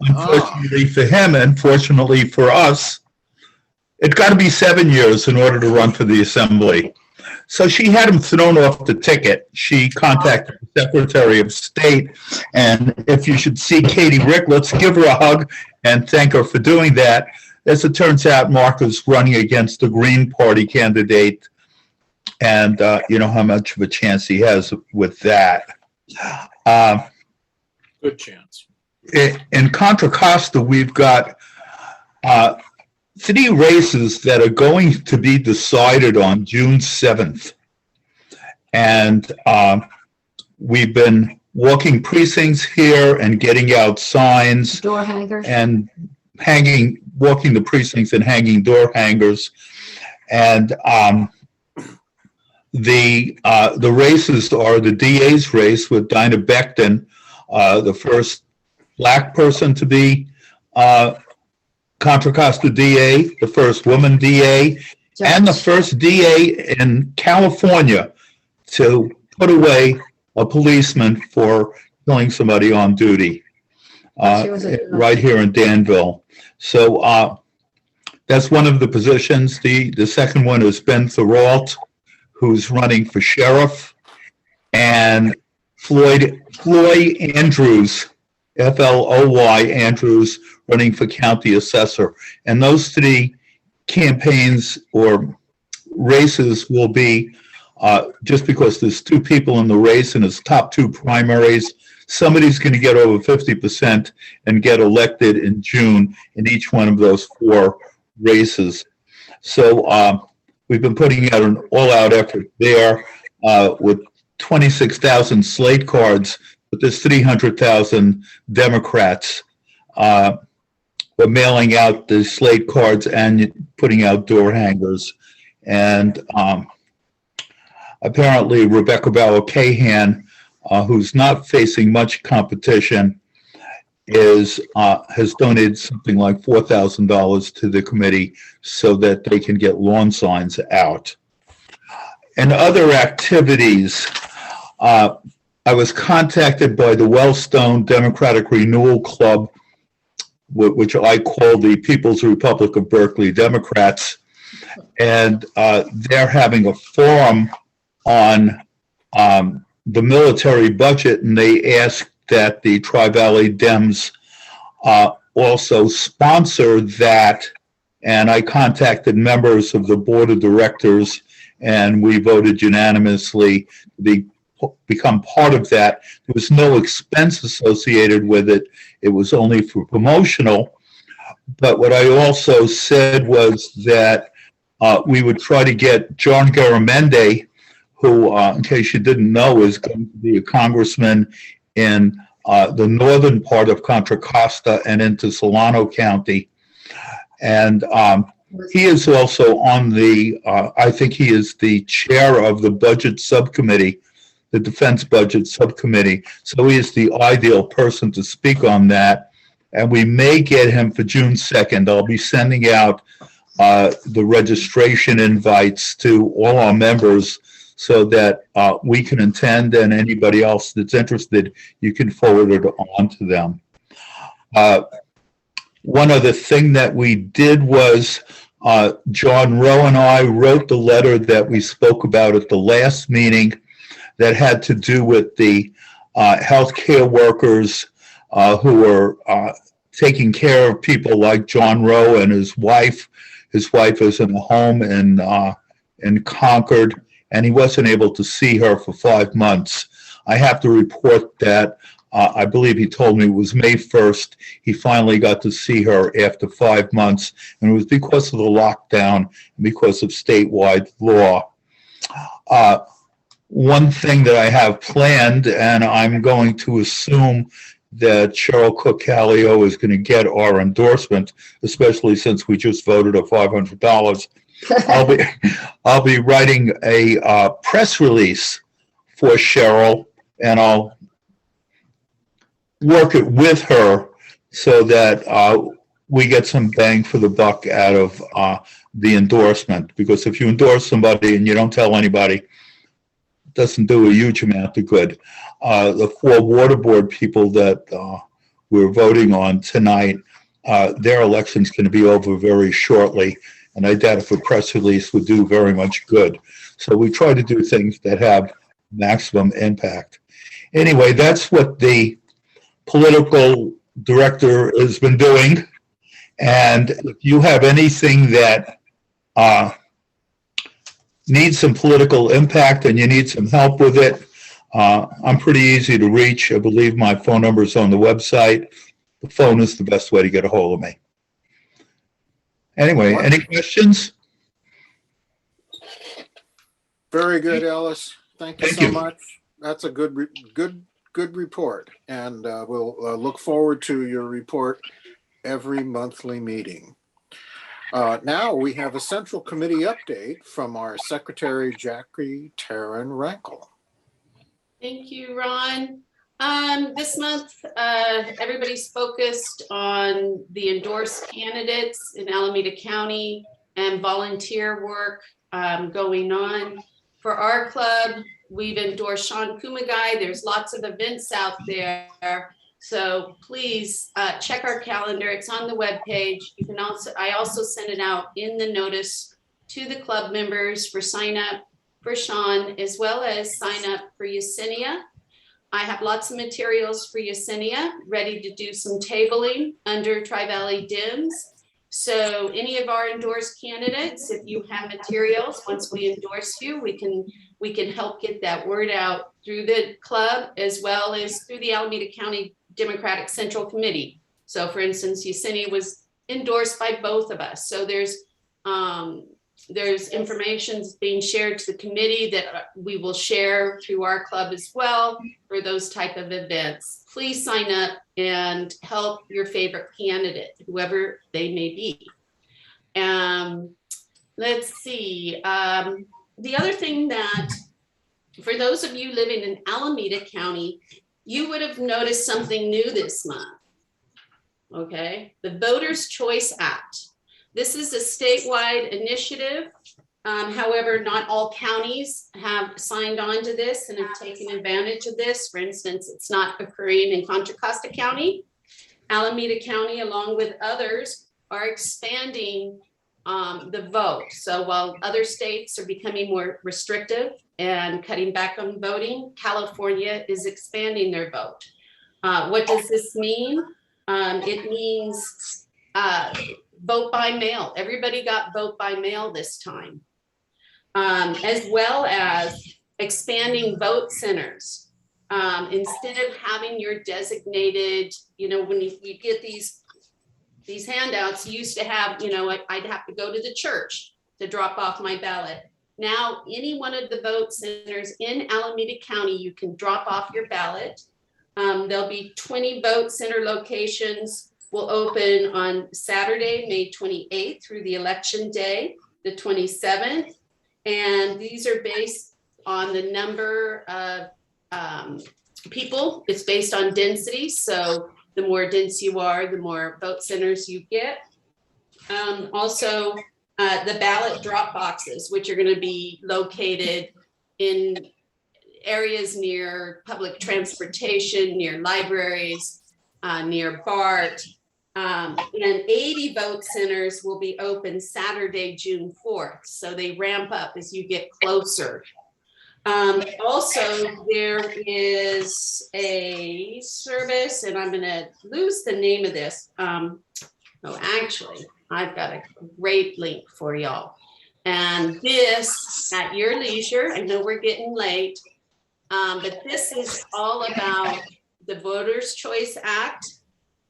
Unfortunately for him, and fortunately for us, it's got to be 7 years in order to run for the assembly. So she had him thrown off the ticket. She contacted the Secretary of State, and if you should see Katie Ricklitz, give her a hug and thank her for doing that. As it turns out, Mark is running against the Green Party candidate, and you know how much of a chance he has with that. Good chance. In Contra Costa, we've got 3 races that are going to be decided on June 7th. And we've been walking precincts here and getting out signs. Door hangers. And walking the precincts and hanging door hangers. And the races are the DA's race with Dinah Becton, the first Black person to be Contra Costa DA, the first woman DA, and the first DA in California to put away a policeman for killing somebody on duty right here in Danville. So that's one of the positions. The second one is Ben Thoralt, who's running for sheriff, and Floyd Andrews, Floy Andrews, running for county assessor. And those three campaigns or races will be, just because there's two people in the race and it's top two primaries, somebody's going to get over 50% and get elected in June in each one of those four races. So we've been putting out an all-out effort there with 26,000 slate cards, but there's 300,000 Democrats. We're mailing out the slate cards and putting out door hangers. And apparently Rebecca Bauer-Cahan, who's not facing much competition, has donated something like $4,000 to the committee so that they can get lawn signs out. And other activities, I was contacted by the Wellstone Democratic Renewal Club, which I call the People's Republic of Berkeley Democrats, and they're having a forum on the military budget, and they asked that the Tri-Valley Dems also sponsor that. And I contacted members of the board of directors, and we voted unanimously to become part of that. There was no expense associated with it. It was only for promotional. But what I also said was that we would try to get John Garamendi, who, in case you didn't know, is going to be a congressman in the northern part of Contra Costa and into Solano County. And he is also on the, I think he is the chair of the budget subcommittee, the defense budget subcommittee. So he is the ideal person to speak on that. And we may get him for June 2nd. I'll be sending out the registration invites to all our members so that we can attend, and anybody else that's interested, you can forward it on to them. One other thing that we did was John Rowe and I wrote the letter that we spoke about at the last meeting that had to do with the healthcare workers who are taking care of people like John Rowe and his wife. His wife is in a home in Concord, and he wasn't able to see her for 5 months. I have to report that I believe he told me it was May 1st. He finally got to see her after 5 months, and it was because of the lockdown and because of statewide law. One thing that I have planned, and I'm going to assume that Cheryl Cook-Kallio is going to get our endorsement, especially since we just voted a $500. I'll be writing a press release for Cheryl, and I'll work it with her so that we get some bang for the buck out of the endorsement. Because if you endorse somebody and you don't tell anybody, it doesn't do a huge amount of good. The 4 water board people that we're voting on tonight, their election's going to be over very shortly. And I doubt if a press release would do very much good. So we try to do things that have maximum impact. Anyway, that's what the political director has been doing. And if you have anything that needs some political impact and you need some help with it, I'm pretty easy to reach. I believe my phone number is on the website. The phone is the best way to get a hold of me. Anyway, any questions? Very good, Ellis. Thank you so much. That's a good report, and we'll look forward to your report every monthly meeting. Now we have a Central Committee update from our Secretary, Jackie Taryn-Rankel. Thank you, Ron. This month, everybody's focused on the endorsed candidates in Alameda County and volunteer work going on. For our club, we've endorsed Sean Kumagai. There's lots of events out there. So please check our calendar. It's on the webpage. You can I also send it out in the notice to the club members for sign up for Sean, as well as sign up for Yesenia. I have lots of materials for Yesenia, ready to do some tabling under Tri-Valley Dems. So any of our endorsed candidates, if you have materials, once we endorse you, we can help get that word out through the club as well as through the Alameda County Democratic Central Committee. So for instance, Yesenia was endorsed by both of us. So there's information being shared to the committee that we will share through our club as well for those type of events. Please sign up and help your favorite candidate, whoever they may be. Let's see. The other thing that, for those of you living in Alameda County, you would have noticed something new this month. Okay, the Voters' Choice Act. This is a statewide initiative. However, not all counties have signed on to this and have taken advantage of this. For instance, it's not occurring in Contra Costa County. Alameda County, along with others, are expanding the vote. So while other states are becoming more restrictive and cutting back on voting, California is expanding their vote. What does this mean? It means vote by mail. Everybody got vote by mail this time. As well as expanding vote centers. Instead of having your designated, when you get these handouts, you used to have, I'd have to go to the church to drop off my ballot. Now, any one of the vote centers in Alameda County, you can drop off your ballot. There'll be 20 vote center locations will open on Saturday, May 28th through the election day, the 27th. And these are based on the number of people. It's based on density. So the more dense you are, the more vote centers you get. Also, the ballot drop boxes, which are going to be located in areas near public transportation, near libraries, near BART. And 80 vote centers will be open Saturday, June 4th. So they ramp up as you get closer. Also, there is a service, and I'm going to lose the name of this. Actually, I've got a great link for y'all. And this, at your leisure, I know we're getting late, but this is all about the Voters' Choice Act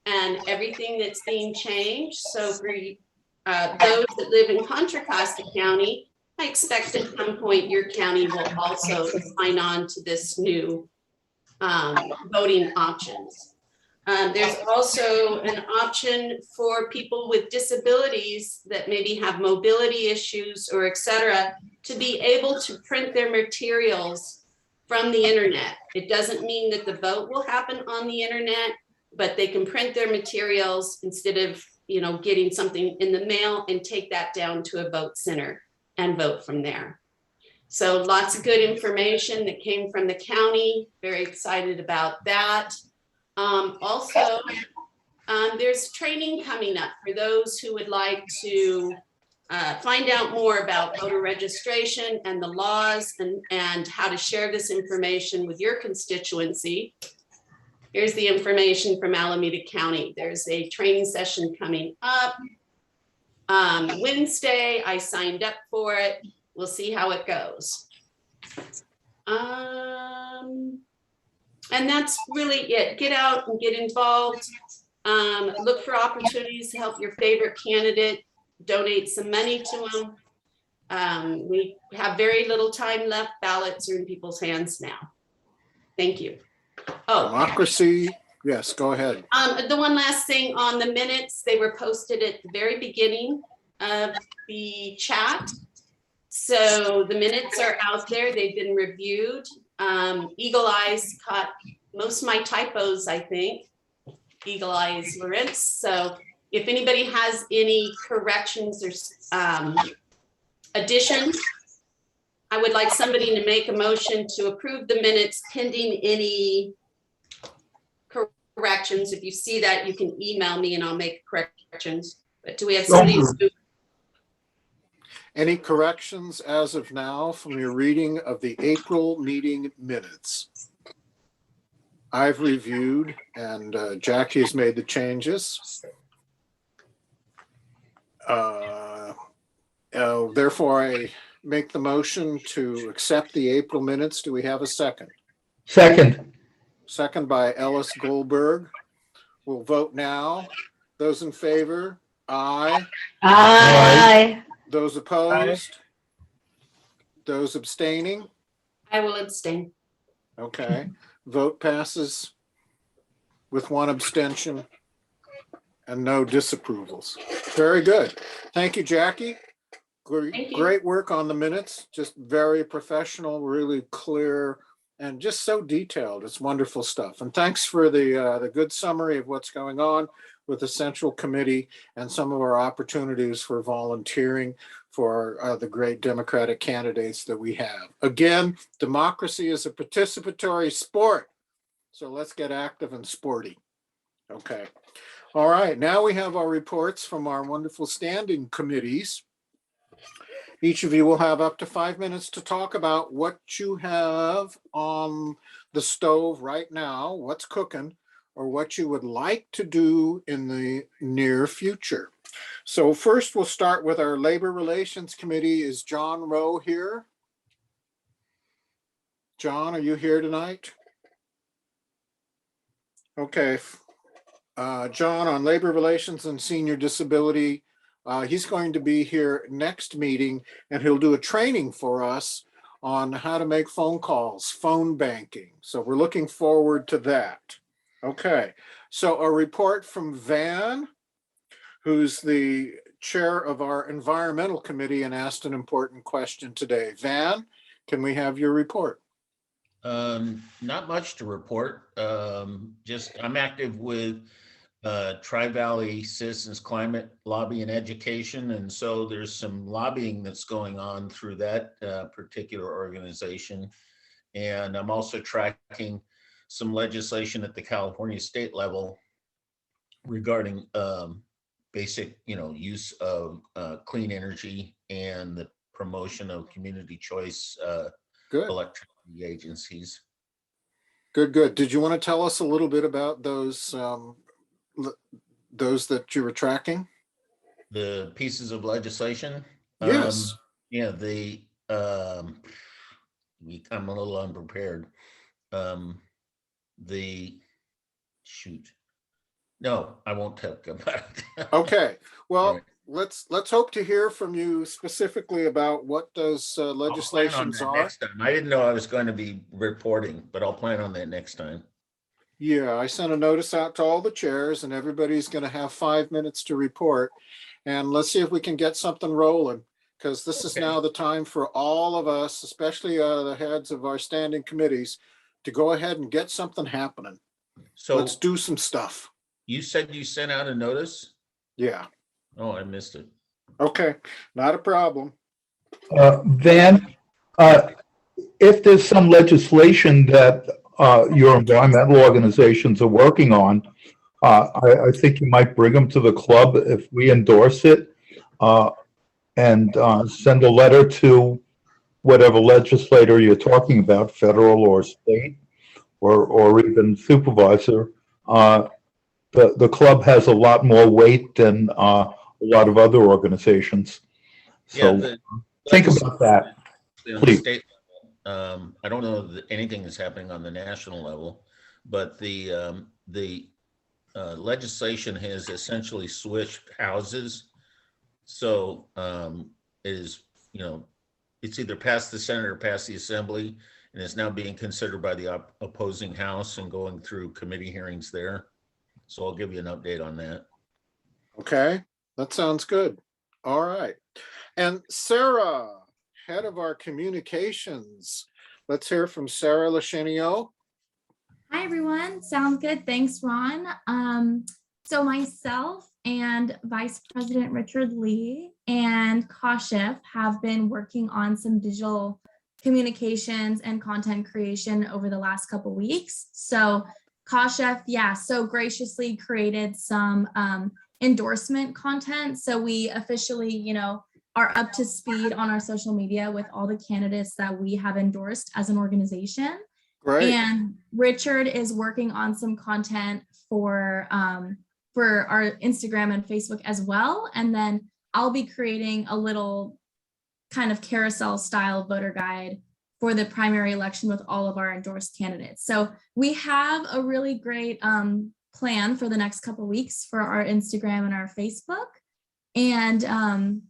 and everything that's being changed. So for those that live in Contra Costa County, I expect at some point your county will also sign on to this new voting options. There's also an option for people with disabilities that maybe have mobility issues or et cetera, to be able to print their materials from the internet. It doesn't mean that the vote will happen on the internet, but they can print their materials instead of getting something in the mail and take that down to a vote center and vote from there. So lots of good information that came from the county. Very excited about that. Also, there's training coming up for those who would like to find out more about voter registration and the laws and how to share this information with your constituency. Here's the information from Alameda County. There's a training session coming up Wednesday. I signed up for it. We'll see how it goes. And that's really it. Get out and get involved. Look for opportunities to help your favorite candidate. Donate some money to them. We have very little time left. Ballots are in people's hands now. Thank you. Oh, democracy. Yes, go ahead. The one last thing on the minutes, they were posted at the very beginning of the chat. So the minutes are out there. They've been reviewed. Eagle Eyes caught most of my typos, I think. Eagle Eyes Lawrence. So if anybody has any corrections or additions, I would like somebody to make a motion to approve the minutes pending any corrections. If you see that, you can email me and I'll make corrections. But do we have somebody? Any corrections as of now from your reading of the April meeting minutes? I've reviewed and Jackie has made the changes. Therefore, I make the motion to accept the April minutes. Do we have a second? Second. Second by Ellis Goldberg. We'll vote now. Those in favor, aye. Aye. Those opposed? Those abstaining? I will abstain. Okay, vote passes with one abstention and no disapprovals. Very good. Thank you, Jackie. Thank you. Great work on the minutes, just very professional, really clear, and just so detailed. It's wonderful stuff. And thanks for the good summary of what's going on with the Central Committee and some of our opportunities for volunteering for the great Democratic candidates that we have. Again, democracy is a participatory sport. So let's get active and sporty. Okay. All right. Now we have our reports from our wonderful standing committees. Each of you will have up to 5 minutes to talk about what you have on the stove right now, what's cooking, or what you would like to do in the near future. So first we'll start with our Labor Relations Committee. Is John Rowe here? John, are you here tonight? Okay. John, on Labor Relations and Senior Disability, he's going to be here next meeting and he'll do a training for us on how to make phone calls, phone banking. So we're looking forward to that. Okay, so a report from Van, who's the chair of our Environmental Committee and asked an important question today. Van, can we have your report? Not much to report. Just I'm active with Tri-Valley Citizens Climate Lobby and Education. And so there's some lobbying that's going on through that particular organization. And I'm also tracking some legislation at the California state level regarding basic, use of clean energy and the promotion of community choice electricity agencies. Good. Did you want to tell us a little bit about those that you were tracking? The pieces of legislation? Yes. I'm a little unprepared. No, I won't talk about it. Okay. Well, right. Let's hope to hear from you specifically about what those legislations are. Next time. I didn't know I was going to be reporting, but I'll plan on that next time. Yeah, I sent a notice out to all the chairs and everybody's going to have 5 minutes to report. And let's see if we can get something rolling, because this is now the time for all of us, especially the heads of our standing committees, to go ahead and get something happening. So let's do some stuff. You said you sent out a notice? Yeah. Oh, I missed it. Okay, not a problem. Van, if there's some legislation that your environmental organizations are working on, I think you might bring them to the club if we endorse it, and send a letter to whatever legislator you're talking about, federal or state, or even supervisor. The club has a lot more weight than a lot of other organizations. So think about that, please. State level, I don't know that anything is happening on the national level, but the legislation has essentially switched houses. So it is, it's either passed the Senate or passed the Assembly, and is now being considered by the opposing House and going through committee hearings there. So I'll give you an update on that. Okay, that sounds good. All right. And Sarah, head of our communications. Let's hear from Sarah Lachenio. Hi, everyone. Sounds good. Thanks, Ron. So myself and Vice President Richard Lee and Kashif have been working on some digital communications and content creation over the last couple weeks. So Kashif, so graciously created some endorsement content. So we officially, are up to speed on our social media with all the candidates that we have endorsed as an organization. Great. And Richard is working on some content for our Instagram and Facebook as well. And then I'll be creating a little kind of carousel style voter guide for the primary election with all of our endorsed candidates. So we have a really great plan for the next couple of weeks for our Instagram and our Facebook. And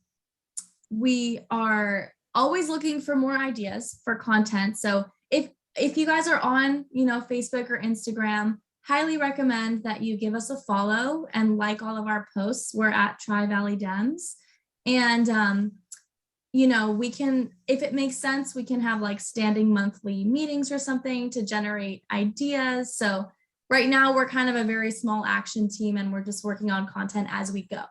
we are always looking for more ideas for content. So if you guys are on, Facebook or Instagram, highly recommend that you give us a follow and like all of our posts. We're at Tri-Valley Dems. And, we can, if it makes sense, we can have like standing monthly meetings or something to generate ideas. So right now we're kind of a very small action team and we're just working on content as we go.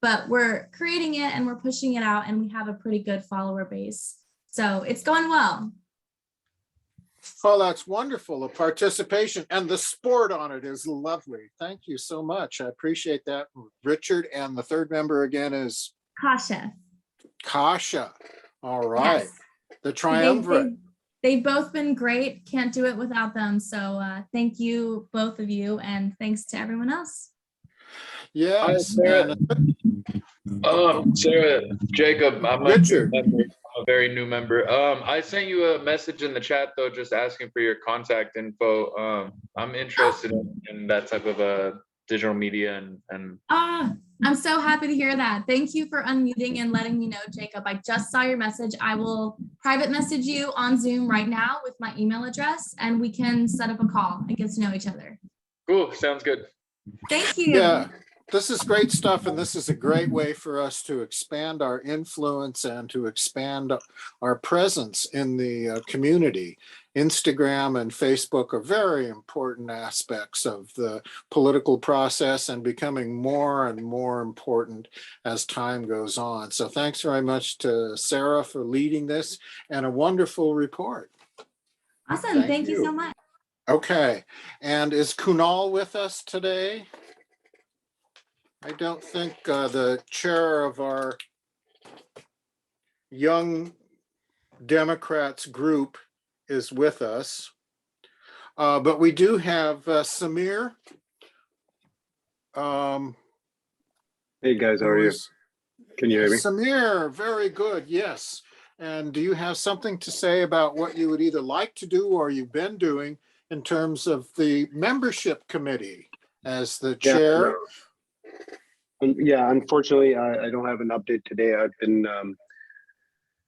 But we're creating it and we're pushing it out and we have a pretty good follower base. So it's going well. Oh, that's wonderful. The participation and the sport on it is lovely. Thank you so much. I appreciate that. Richard, and the third member again is? Kasha. Kasha. All right. Yes. The triumvirate. They've both been great. Can't do it without them. So thank you, both of you. And thanks to everyone else. Yes. Sarah, Jacob, I'm a very new member. I sent you a message in the chat though, just asking for your contact info. I'm interested in that type of digital media and I'm so happy to hear that. Thank you for unmuting and letting me know, Jacob. I just saw your message. I will private message you on Zoom right now with my email address and we can set up a call and get to know each other. Cool, sounds good. Thank you. Yeah. This is great stuff, and this is a great way for us to expand our influence and to expand our presence in the community. Instagram and Facebook are very important aspects of the political process and becoming more and more important as time goes on. So thanks very much to Sarah for leading this and a wonderful report. Awesome. Thank you so much. Okay. And is Kunal with us today? I don't think the chair of our Young Democrats group is with us, but we do have Samir. Hey guys, how are you? Can you hear me? Samir, very good, yes. And do you have something to say about what you would either like to do or you've been doing in terms of the membership committee as the chair? Yeah, unfortunately, I don't have an update today.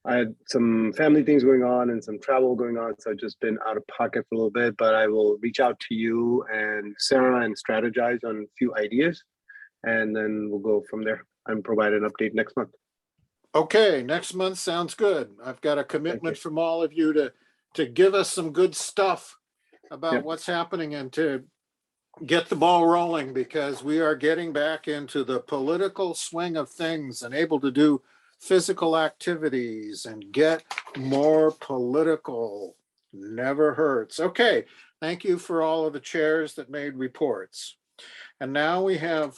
I had some family things going on and some travel going on, so I've just been out of pocket for a little bit, but I will reach out to you and Sarah and strategize on a few ideas, and then we'll go from there and provide an update next month. Okay, next month sounds good. I've got a commitment from all of you to give us some good stuff about what's happening and to get the ball rolling, because we are getting back into the political swing of things and able to do physical activities and get more political. Never hurts. Okay, thank you for all of the chairs that made reports. And now we have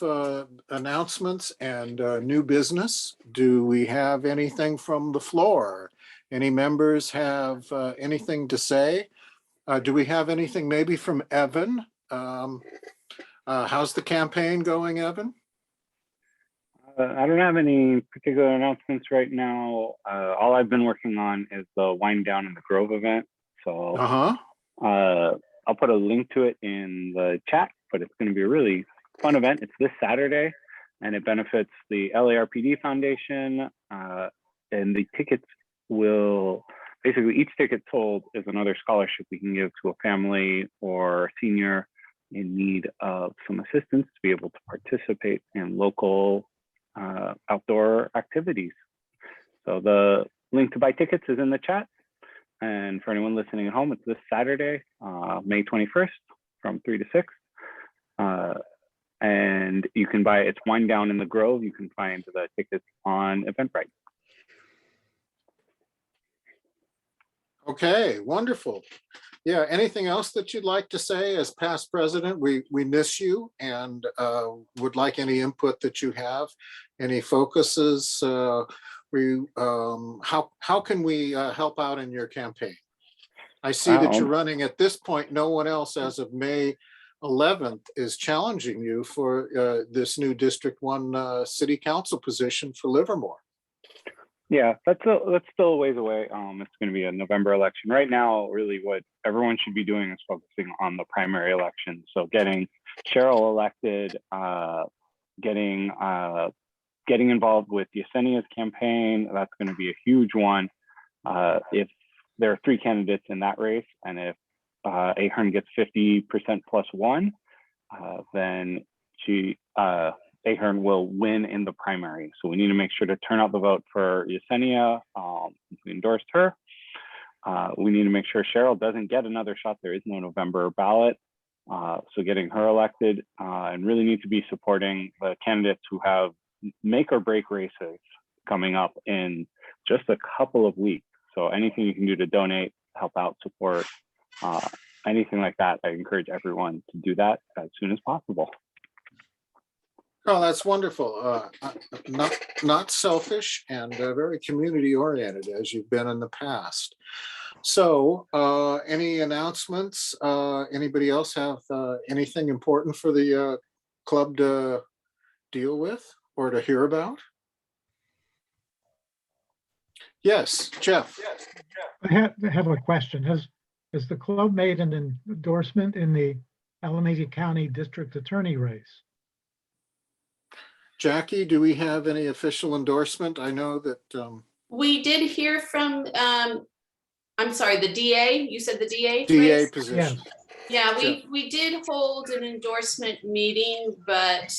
announcements and new business. Do we have anything from the floor? Any members have anything to say? Do we have anything maybe from Evan? How's the campaign going, Evan? I don't have any particular announcements right now. All I've been working on is the Wind Down in the Grove event. So I'll put a link to it in the chat, but it's going to be a really fun event. It's this Saturday, and it benefits the LARPD Foundation. And the tickets will, basically each ticket sold is another scholarship we can give to a family or senior in need of some assistance to be able to participate in local outdoor activities. So the link to buy tickets is in the chat. And for anyone listening at home, it's this Saturday, May 21st from 3 to 6. And you can buy, it's Wind Down in the Grove. You can find the tickets on Eventbrite. Okay, wonderful. Yeah, anything else that you'd like to say as past president? We miss you and would like any input that you have, any focuses how can we help out in your campaign? I see that you're running at this point. No one else as of May 11th is challenging you for this new District 1 City Council position for Livermore. Yeah, that's still a ways away. It's going to be a November election. Right now, really what everyone should be doing is focusing on the primary election. So getting Cheryl elected, getting involved with Yesenia's campaign. That's going to be a huge one. If there are 3 candidates in that race, and if Ahern gets 50% plus 1, then Ahern will win in the primary. So we need to make sure to turn out the vote for Yesenia. We endorsed her. We need to make sure Cheryl doesn't get another shot. There is no November ballot. So getting her elected, and really need to be supporting the candidates who have make or break races coming up in just a couple of weeks. So anything you can do to donate, help out, support, anything like that, I encourage everyone to do that as soon as possible. Oh, that's wonderful. Not selfish and very community oriented as you've been in the past. So any announcements? Anybody else have anything important for the club to deal with or to hear about? Yes, Jeff. I have a question. Has the club made an endorsement in the Alameda County District Attorney race? Jackie, do we have any official endorsement? I know that We did hear from, I'm sorry, the DA, you said the DA? DA race? position. Yeah, we did hold an endorsement meeting, but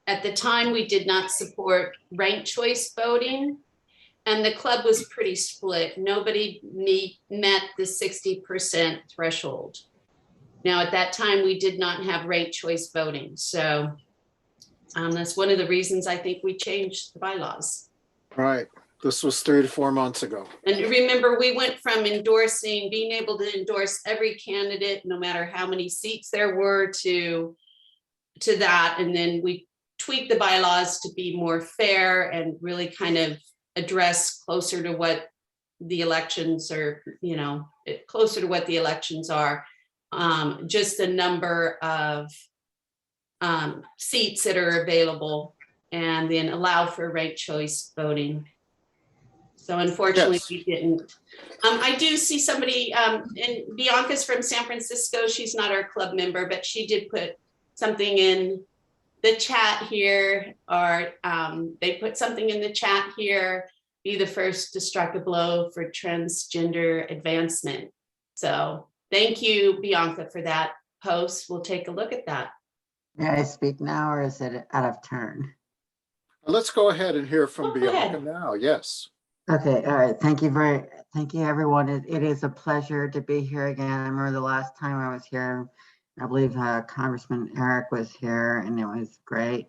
at the time we did not support ranked choice voting. And the club was pretty split. Nobody met the 60% threshold. Now, at that time, we did not have ranked choice voting. So that's one of the reasons I think we changed the bylaws. Right. This was 3 to 4 months ago. And remember, we went from being able to endorse every candidate, no matter how many seats there were, to that. And then we tweaked the bylaws to be more fair and really kind of address closer to what the elections are, closer to what the elections are. Just the number of seats that are available, and then allow for ranked choice voting. So unfortunately, yes, we didn't. I do see somebody, and Bianca's from San Francisco. She's not our club member, but she did put something in the chat here, or they put something in the chat here, be the first to strike a blow for transgender advancement. So thank you, Bianca, for that post. We'll take a look at that. May I speak now, or is it out of turn? Let's go ahead and hear from Bianca now. Yes. Okay, all right. Thank you, everyone. It is a pleasure to be here again. I remember the last time I was here, I believe Congressman Eric was here, and it was great.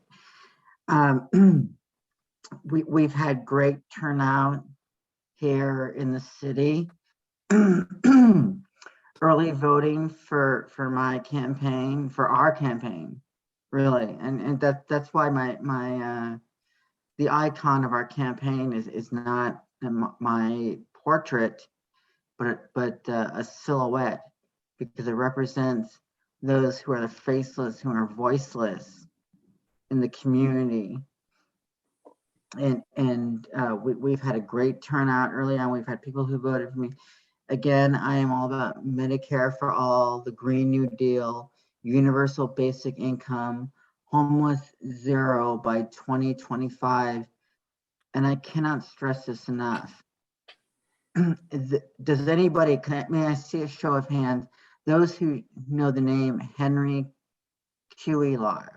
We've had great turnout here in the city. Early voting for my campaign, for our campaign, really, and that's why the icon of our campaign is not my portrait, but a silhouette, because it represents those who are the faceless, who are voiceless in the community. And we've had a great turnout early on. We've had people who voted for me. Again, I am all about Medicare for all, the Green New Deal, universal basic income, homeless zero by 2025. And I cannot stress this enough. Does anybody, may I see a show of hands, those who know the name Henry Cuellar?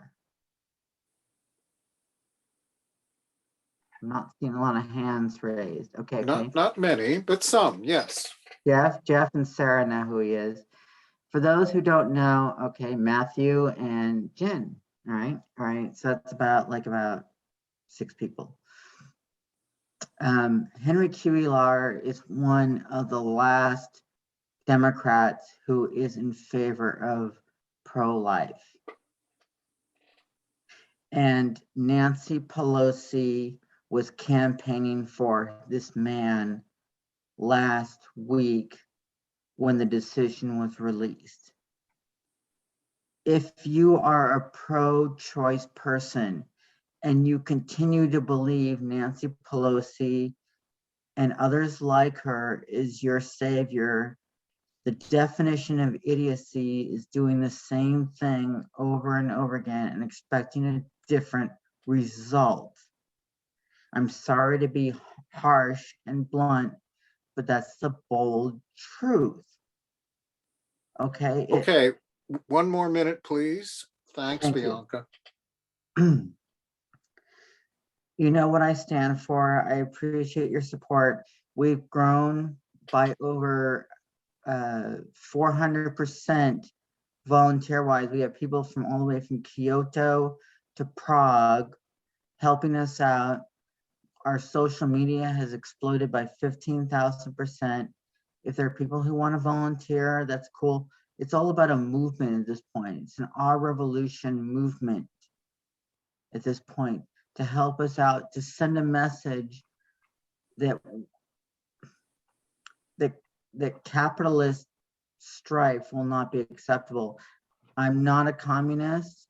I'm not seeing a lot of hands raised. Okay. Not many, but some, yes. Jeff and Sarah know who he is. For those who don't know, okay, Matthew and Jen, all right. So that's about 6 people. Henry Cuellar is one of the last Democrats who is in favor of pro-life. And Nancy Pelosi was campaigning for this man last week when the decision was released. If you are a pro-choice person and you continue to believe Nancy Pelosi and others like her is your savior, the definition of idiocy is doing the same thing over and over again and expecting a different result. I'm sorry to be harsh and blunt, but that's the bold truth. Okay? Okay, one more minute, please. Thanks, Thank you. Bianca. You know what I stand for. I appreciate your support. We've grown by over 400% volunteer-wise. We have people from all the way from Kyoto to Prague helping us out. Our social media has exploded by 15,000%. If there are people who want to volunteer, that's cool. It's all about a movement at this point. It's an Our Revolution movement at this point to help us out, to send a message that capitalist strife will not be acceptable. I'm not a communist,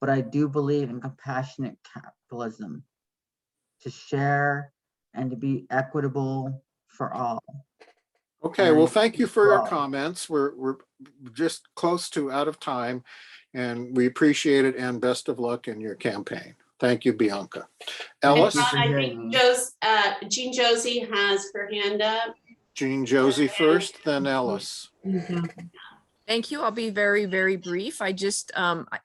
but I do believe in compassionate capitalism, to share and to be equitable for all. Okay, well, thank you for your comments. We're just close to out of time, and we appreciate it, and best of luck in your campaign. Thank you, Bianca. Ellis? I think Jean Josie has her hand up. Jean Josie first, then Ellis. Thank you. I'll be very, very brief. I just,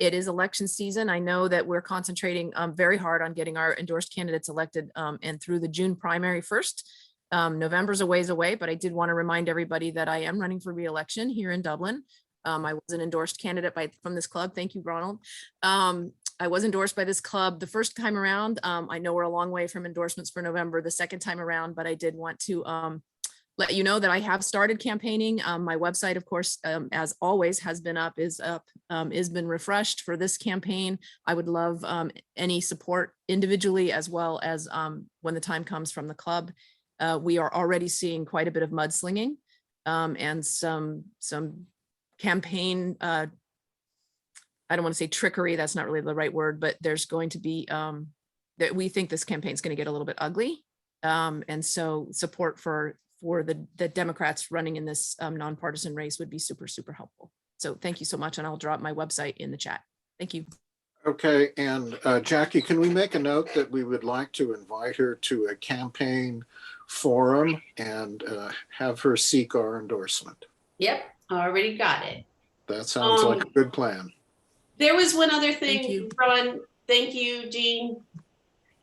it is election season. I know that we're concentrating very hard on getting our endorsed candidates elected and through the June primary first. November's a ways away, but I did want to remind everybody that I am running for re-election here in Dublin. I was an endorsed candidate from this club. Thank you, Ronald. I was endorsed by this club the first time around. I know we're a long way from endorsements for November the second time around, but I did want to let you know that I have started campaigning. My website, of course, as always, has been been refreshed for this campaign. I would love any support individually as well as when the time comes from the club. We are already seeing quite a bit of mudslinging and some campaign, I don't want to say trickery, that's not really the right word, but there's going to be, that we think this campaign is going to get a little bit ugly. And so support for the Democrats running in this nonpartisan race would be super, super helpful. So thank you so much. And I'll drop my website in the chat. Thank you. Okay, and Jackie, can we make a note that we would like to invite her to a campaign forum and have her seek our endorsement? Yep, already got it. That sounds like a good plan. There was one other thing, Ron. Thank you, Jean.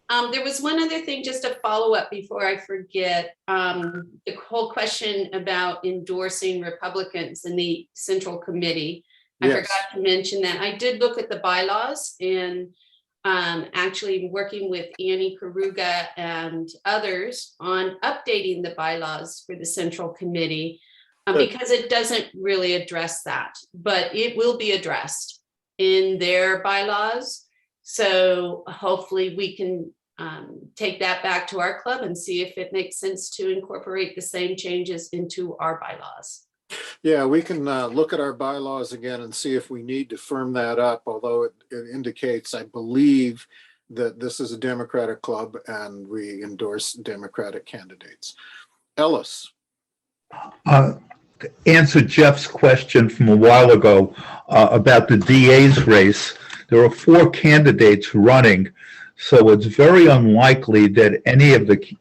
There was one other thing, just to follow up before I forget. The whole question about endorsing Republicans in the Central Committee. I forgot to mention that. I did look at the bylaws and actually working with Annie Karuga and others on updating the bylaws for the Central Committee because it doesn't really address that, but it will be addressed in their bylaws. So hopefully we can take that back to our club and see if it makes sense to incorporate the same changes into our bylaws. Yeah, we can look at our bylaws again and see if we need to firm that up, although it indicates, I believe, that this is a Democratic club and we endorse Democratic candidates. Ellis. Answer Jeff's question from a while ago about the DA's race. There are 4 candidates running, so it's very unlikely that any of the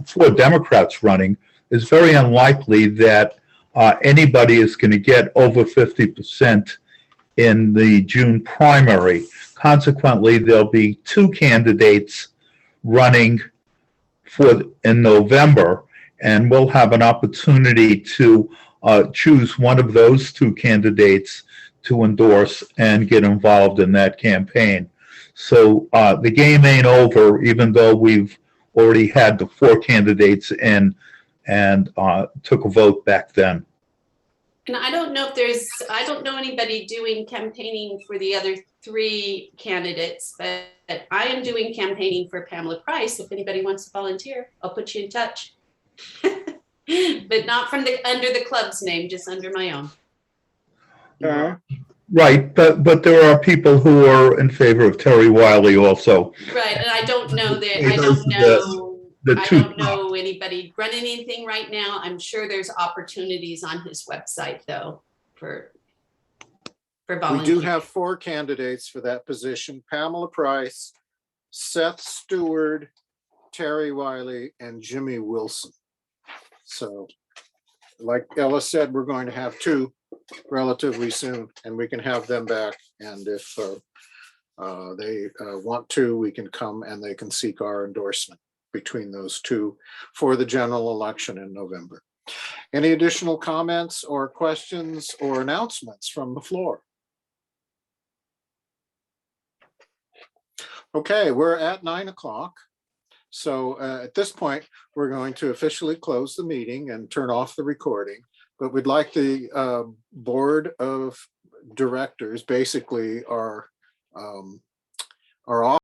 4 Democrats running, it's very unlikely that anybody is going to get over 50% in the June primary. Consequently, there'll be 2 candidates running in November, and we'll have an opportunity to choose one of those 2 candidates to endorse and get involved in that campaign. So the game ain't over, even though we've already had the 4 candidates in and took a vote back then. And I don't know anybody doing campaigning for the other 3 candidates, but I am doing campaigning for Pamela Price. If anybody wants to volunteer, I'll put you in touch. But not from under the club's name, just under my own. Right, but there are people who are in favor of Terry Wiley also. Right, and I don't know that, Hey, I those don't are know, the I two don't know anybody running anything right now. I'm sure there's opportunities on his website though for We volunteers. do have 4 candidates for that position: Pamela Price, Seth Stewart, Terry Wiley, and Jimmy Wilson. So like Ella said, we're going to have 2 relatively soon, and we can have them back. And if they want to, we can come and they can seek our endorsement between those 2 for the general election in November. Any additional comments or questions or announcements from the floor? Okay, we're at 9 o'clock. So at this point, we're going to officially close the meeting and turn off the recording. But we'd like the board of directors, basically our